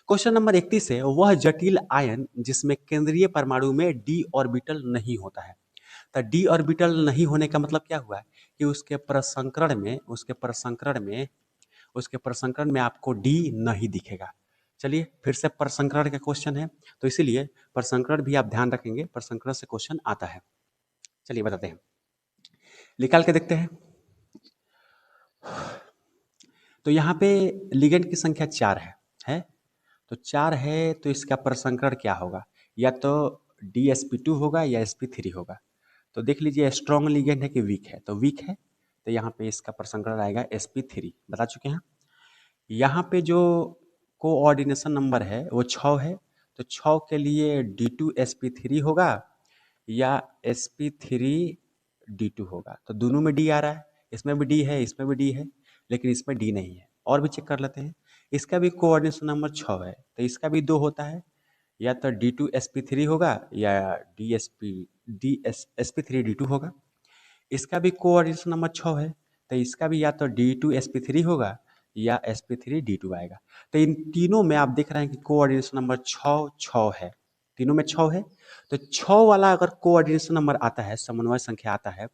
क्वेश्चन नंबर 31 है, वह जटिल आयन जिसमें केंद्रीय परमाणु में d ऑर्बिटल नहीं होता है। तो d ऑर्बिटल नहीं होने का मतलब क्या हुआ कि उसके प्रसंकरण में आपको D नहीं दिखेगा। चलिए, फिर से प्रसंकरण का क्वेश्चन है, तो इसीलिए प्रसंकरण भी आप ध्यान रखेंगे, प्रसंकरण से क्वेश्चन आता है। चलिए बताते हैं, निकाल के देखते हैं। तो यहाँ पे लिगेंड की संख्या 4 है। तो 4 है, तो इसका प्रसंकरण क्या होगा, या तो DsP2 होगा या sp3 होगा। तो देख लीजिए, स्ट्रॉन्ग लिगेंड है कि वीक है, तो वीक है, तो यहाँ पे इसका प्रसंकरण आएगा sp3, बता चुके हैं। यहाँ पे जो कोऑर्डिनेशन नंबर है वो 6 है, तो 6 के लिए D2sp3 होगा या sp3d2 होगा। तो दोनों में D आ रहा है, इसमें भी D है, इसमें भी D है, लेकिन इसमें D नहीं है। और भी चेक कर लेते हैं, इसका भी कोऑर्डिनेशन नंबर 6 है, तो इसका भी 2 होता है, या तो D2sp3 होगा या sp3d2 होगा। इसका भी कोऑर्डिनेशन नंबर 6 है, तो इसका भी या तो D2sp3 होगा या sp3d2 आएगा। तो इन तीनों में आप देख रहे हैं कि कोऑर्डिनेशन नंबर 6 है, तीनों में 6 है। तो 6 वाला अगर कोऑर्डिनेशन नंबर आता है, समन्वय संख्या आता है,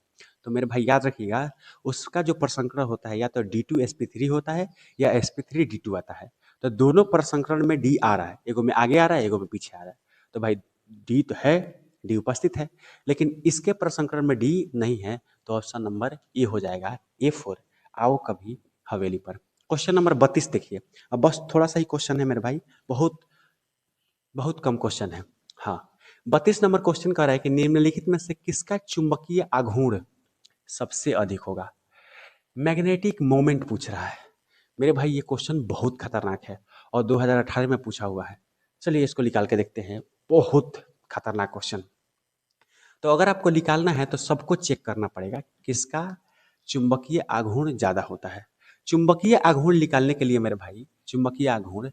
तो मेरे भाई याद रखिएगा, उसका जो प्रसंकरण होता है या तो D2sp3 होता है या sp3d2 आता है। तो दोनों प्रसंकरण में D आ रहा है, एगो में आगे आ रहा है, एगो में पीछे आ रहा है। तो भाई D तो है, D उपस्थित है, लेकिन इसके प्रसंकरण में D नहीं है, तो ऑप्शन नंबर ए हो जाएगा, A4। आओ कभी हवेली पर। क्वेश्चन नंबर 32 देखिए, अब बस थोड़ा सा ही क्वेश्चन है मेरे भाई, बहुत बहुत कम क्वेश्चन है। हाँ, 32 नंबर क्वेश्चन कह रहा है कि निम्नलिखित में से किसका चुंबकीय आघूर्ण सबसे अधिक होगा। मैग्नेटिक मोमेंट पूछ रहा है मेरे भाई, ये क्वेश्चन बहुत खतरनाक है और 2018 में पूछा हुआ है। चलिए इसको निकाल के देखते हैं, बहुत खतरनाक क्वेश्चन। तो अगर आपको निकालना है तो सबको चेक करना पड़ेगा किसका चुंबकीय आघूर्ण ज़्यादा होता है। चुंबकीय आघूर्ण निकालने के लिए मेरे भाई, चुंबकीय आघूर्ण,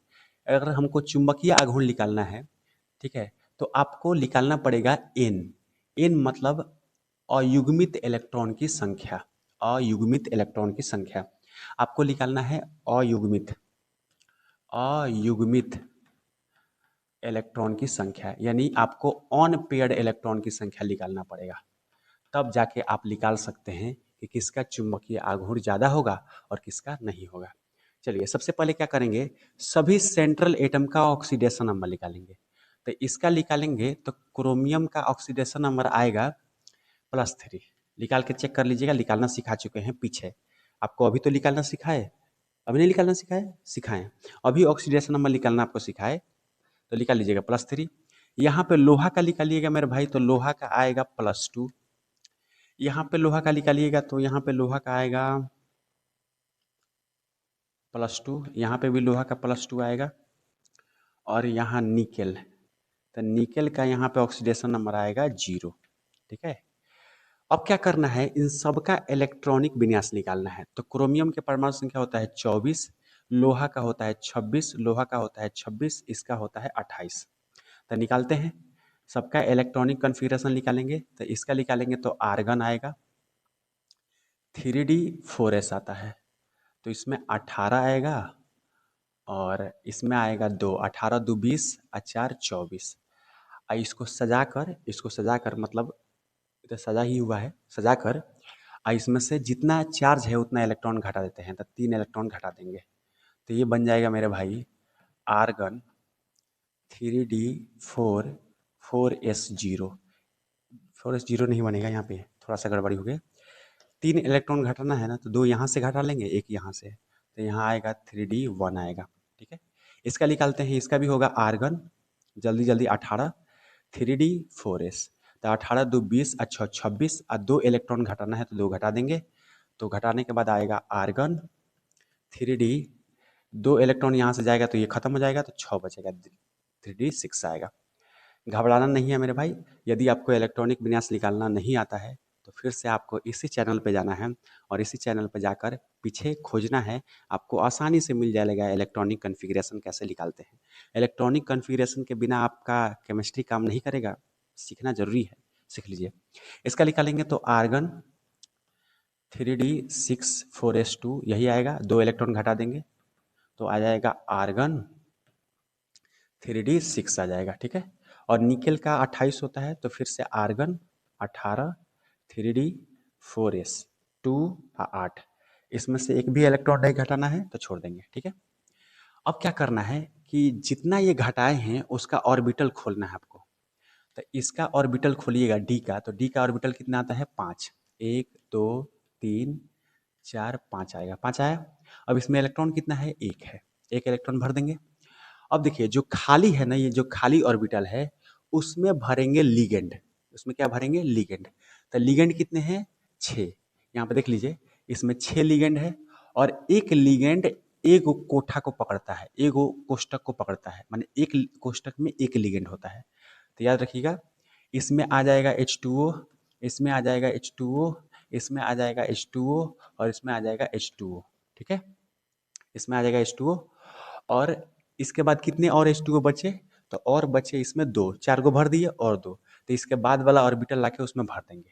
अगर हमको चुंबकीय आघूर्ण निकालना है, ठीक है, तो आपको निकालना पड़ेगा एन। एन मतलब अयुग्मित इलेक्ट्रॉन की संख्या, अयुग्मित इलेक्ट्रॉन की संख्या आपको निकालना है। अयुग्मित अयुग्मित इलेक्ट्रॉन की संख्या, यानी आपको ऑन पेयर्ड इलेक्ट्रॉन की संख्या निकालना पड़ेगा, तब जाके आप निकाल सकते हैं कि किसका चुंबकीय आघूर्ण ज़्यादा होगा और किसका नहीं होगा। चलिए सबसे पहले क्या करेंगे, सभी सेंट्रल एटम का ऑक्सीडेशन नंबर निकालेंगे। तो इसका निकालेंगे तो क्रोमियम का ऑक्सीडेशन नंबर आएगा +3। निकाल के चेक कर लीजिएगा, निकालना सिखा चुके हैं पीछे, आपको अभी तो निकालना सिखाए, अभी नहीं निकालना सिखाए, सिखाएं, अभी ऑक्सीडेशन नंबर निकालना आपको सिखाए, तो निकाल लीजिएगा +3। यहाँ पे लोहा का निकालिएगा मेरे भाई, तो लोहा का आएगा +2। यहाँ पे लोहा का निकालिएगा तो यहाँ पे लोहा का आएगा +2, यहाँ पे भी लोहा का +2 आएगा। और यहाँ निकेल, तो निकेल का यहाँ पे ऑक्सीडेशन नंबर आएगा 0। ठीक है। अब क्या करना है, इन सब का इलेक्ट्रॉनिक विन्यास निकालना है। तो क्रोमियम के परमाणु संख्या होता है 24, लोहा का होता है 26, लोहा का होता है 26, इसका होता है 28। तो निकालते हैं, सबका इलेक्ट्रॉनिक कन्फिगरेशन निकालेंगे। तो इसका निकालेंगे तो आर्गन आएगा, 3d4s आता है, तो इसमें 18 आएगा और इसमें आएगा 2, 18 2 20 और 4 24। इसको सजा कर मतलब तो सजा ही हुआ है, सजा कर इसमें से जितना चार्ज है उतना इलेक्ट्रॉन घटा देते हैं, तो 3 इलेक्ट्रॉन घटा देंगे। तो ये बन जाएगा मेरे भाई आर्गन 3d4 4s0। 4s0 नहीं बनेगा, यहाँ पे थोड़ा सा गड़बड़ी हो गई। 3 इलेक्ट्रॉन घटाना है ना, तो 2 यहाँ से घटा लेंगे, एक यहाँ से, तो यहाँ आएगा 3d1 आएगा। ठीक है, इसका निकालते हैं, इसका भी होगा आर्गन, जल्दी जल्दी 18 3d4s, तो 18 2 20 अच्छा 26 और 2 इलेक्ट्रॉन घटाना है तो 2 घटा देंगे। तो घटाने के बाद आएगा आर्गन 3d, 2 इलेक्ट्रॉन यहाँ से जाएगा तो ये खत्म हो जाएगा, तो 6 बचेगा, 3d6 आएगा। घबराना नहीं है मेरे भाई, यदि आपको इलेक्ट्रॉनिक विन्यास निकालना नहीं आता है तो फिर से आपको इसी चैनल पे जाना है और इसी चैनल पे जाकर पीछे खोजना है, आपको आसानी से मिल जाएगा इलेक्ट्रॉनिक कॉन्फ़िगरेशन कैसे निकालते हैं। इलेक्ट्रॉनिक कॉन्फ़िगरेशन के बिना आपका केमिस्ट्री काम नहीं करेगा, सीखना जरूरी है, सीख लीजिए। इसका निकालेंगे तो आर्गन 3d6 4s2 यही आएगा, 2 इलेक्ट्रॉन घटा देंगे तो आ जाएगा आर्गन 3d6 आ जाएगा। ठीक है, और निकेल का 28 होता है, तो फिर से आर्गन 18 3d4s 2 और 8, इसमें से एक भी इलेक्ट्रॉन नहीं घटाना है तो छोड़ देंगे। ठीक है, अब क्या करना है कि जितना ये घटाए हैं उसका ऑर्बिटल खोलना है आपको। तो इसका ऑर्बिटल खोलिएगा डी का, तो डी का ऑर्बिटल कितना आता है 5, 1 2 3 4 5 आएगा, 5 आया। अब इसमें इलेक्ट्रॉन कितना है, एक है, एक इलेक्ट्रॉन भर देंगे। अब देखिए जो खाली है ना, ये जो खाली ऑर्बिटल है उसमें भरेंगे लिगेंड, उसमें क्या भरेंगे, लिगेंड। तो लिगेंड कितने हैं, 6, यहाँ पे देख लीजिए, इसमें 6 लिगेंड है और एक लिगेंड एक कोठा को पकड़ता है, एक कोष्टक को पकड़ता है, माने एक कोष्टक में एक लिगेंड होता है। तो याद रखिएगा, इसमें आ जाएगा H2O, इसमें आ जाएगा H2O, इसमें आ जाएगा H2O और इसमें आ जाएगा H2O। ठीक है, इसमें आ जाएगा H2O और इसके बाद कितने और H2O बचे, तो और बचे इसमें 2, 4 को भर दिए और 2, तो इसके बाद वाला ऑर्बिटल लाके उसमें भर देंगे।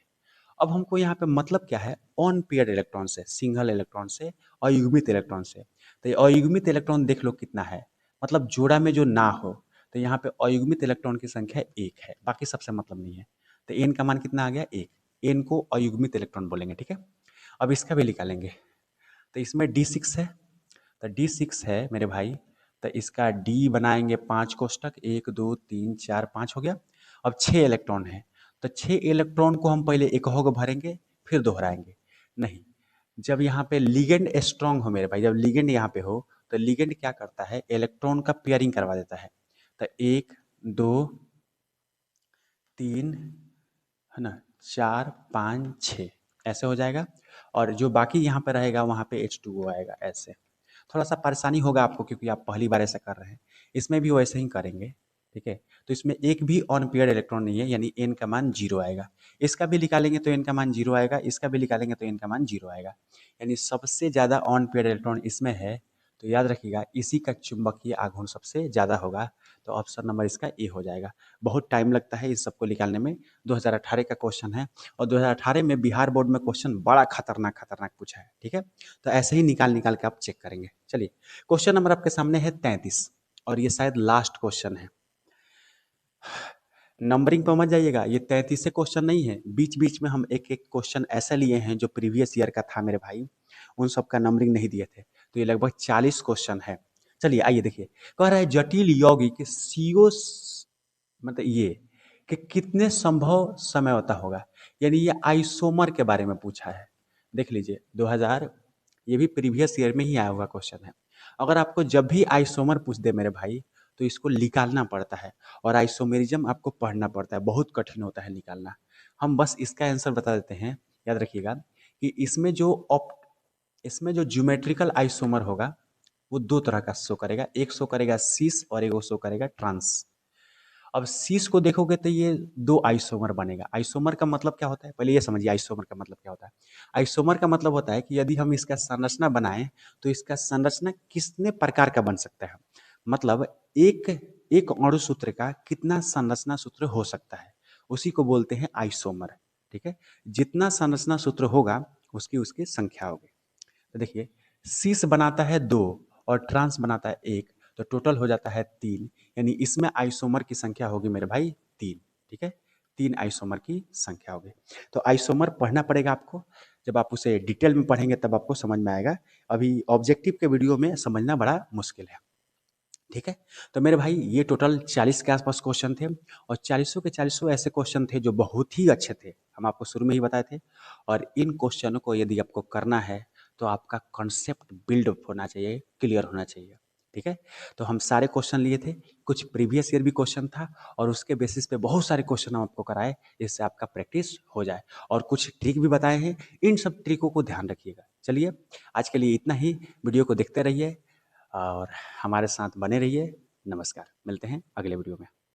अब हमको यहाँ पे मतलब क्या है, ऑन पेयर इलेक्ट्रॉन से, सिंगल इलेक्ट्रॉन से, अयुग्मित इलेक्ट्रॉन से। तो ये अयुग्मित इलेक्ट्रॉन देख लो कितना है, मतलब जोड़ा में जो ना हो, तो यहाँ पे अयुग्मित इलेक्ट्रॉन की संख्या 1 है, बाकी सबसे मतलब नहीं है। तो एन का मान कितना आ गया, 1, एन को अयुग्मित इलेक्ट्रॉन बोलेंगे। ठीक है, अब इसका भी निकालेंगे, तो इसमें D6 है, तो D6 है मेरे भाई, तो इसका डी बनाएंगे 5 कोष्टक, 1 2 3 4 5 हो गया। अब 6 इलेक्ट्रॉन है, तो 6 इलेक्ट्रॉन को हम पहले एक होग भरेंगे फिर दोहराएंगे, नहीं, जब यहाँ पे लिगेंड स्ट्रांग हो मेरे भाई, जब लिगेंड यहाँ पे हो तो लिगेंड क्या करता है, इलेक्ट्रॉन का पेयरिंग करवा देता है। तो 1 2 3 है ना, 4 5 6 ऐसे हो जाएगा, और जो बाकी यहाँ पे रहेगा वहाँ पे H2O आएगा ऐसे। थोड़ा सा परेशानी होगा आपको क्योंकि आप पहली बार ऐसा कर रहे हैं, इसमें भी वैसे ही करेंगे। ठीक है, तो इसमें एक भी ऑन पेयर इलेक्ट्रॉन नहीं है, यानी एन का मान 0 आएगा। इसका भी निकालेंगे तो एन का मान 0 आएगा, इसका भी निकालेंगे तो एन का मान 0 आएगा, यानी सबसे ज़्यादा ऑन पेयर इलेक्ट्रॉन इसमें है। तो याद रखिएगा इसी का चुंबकीय आघूर्ण सबसे ज़्यादा होगा, तो ऑप्शन नंबर इसका ए हो जाएगा। बहुत टाइम लगता है इस सबको निकालने में, 2018 का क्वेश्चन है और 2018 में बिहार बोर्ड में क्वेश्चन बड़ा खतरनाक खतरनाक पूछा है। ठीक है, तो ऐसे ही निकाल निकाल के आप चेक करेंगे। चलिए, क्वेश्चन नंबर आपके सामने है 33 और ये शायद लास्ट क्वेश्चन है। नंबरिंग पर मत जाइएगा, ये 33 से क्वेश्चन नहीं है, बीच बीच में हम एक एक क्वेश्चन ऐसा लिए हैं जो प्रीवियस ईयर का था मेरे भाई, उन सब का नंबरिंग नहीं दिए थे, तो ये लगभग 40 क्वेश्चन है। चलिए आइए देखिए, कह रहा है जटिल यौगिक सीओ मतलब ये कि कितने संभव समझौता होगा, यानी ये आइसोमर के बारे में पूछा है। देख लीजिए 2000, ये भी प्रीवियस ईयर में ही आया हुआ क्वेश्चन है। अगर आपको जब भी आइसोमर पूछ दे मेरे भाई तो इसको निकालना पड़ता है, और आइसोमेरिज्म आपको पढ़ना पड़ता है, बहुत कठिन होता है निकालना। हम बस इसका आंसर बता देते हैं, याद रखिएगा कि इसमें जो ज्योमेट्रिकल आइसोमर होगा वो दो तरह का शो करेगा, एक शो करेगा सिस और एक शो करेगा ट्रांस। अब सीस को देखोगे तो ये दो आइसोमर बनेगा। आइसोमर का मतलब क्या होता है, पहले ये समझिए आइसोमर का मतलब क्या होता है। आइसोमर का मतलब होता है कि यदि हम इसका संरचना बनाएं तो इसका संरचना कितने प्रकार का बन सकता है, मतलब एक एक अणु सूत्र का कितना संरचना सूत्र हो सकता है, उसी को बोलते हैं आइसोमर। ठीक है, जितना संरचना सूत्र होगा उसकी उसकी संख्या होगी। तो देखिए, सीस बनाता है दो और ट्रांस बनाता है एक, तो टोटल हो जाता है तीन, यानी इसमें आइसोमर की संख्या होगी मेरे भाई तीन। ठीक है, तीन आइसोमर की संख्या होगी। तो आइसोमर पढ़ना पड़ेगा आपको, जब आप उसे डिटेल में पढ़ेंगे तब आपको समझ में आएगा, अभी ऑब्जेक्टिव के वीडियो में समझना बड़ा मुश्किल है। ठीक है, तो मेरे भाई ये टोटल 40 के आसपास क्वेश्चन थे, और 40 के 40 ऐसे क्वेश्चन थे जो बहुत ही अच्छे थे, हम आपको शुरू में ही बताए थे। और इन क्वेश्चनों को यदि आपको करना है तो आपका कॉन्सेप्ट बिल्ड होना चाहिए, क्लियर होना चाहिए। ठीक है, तो हम सारे क्वेश्चन लिए थे, कुछ प्रीवियस ईयर भी क्वेश्चन था, और उसके बेसिस पे बहुत सारे क्वेश्चन हम आपको कराए जिससे आपका प्रैक्टिस हो जाए, और कुछ ट्रिक भी बताए हैं, इन सब ट्रिकों को ध्यान रखिएगा। चलिए, आज के लिए इतना ही, वीडियो को देखते रहिए और हमारे साथ बने रहिए। नमस्कार, मिलते हैं अगले वीडियो में।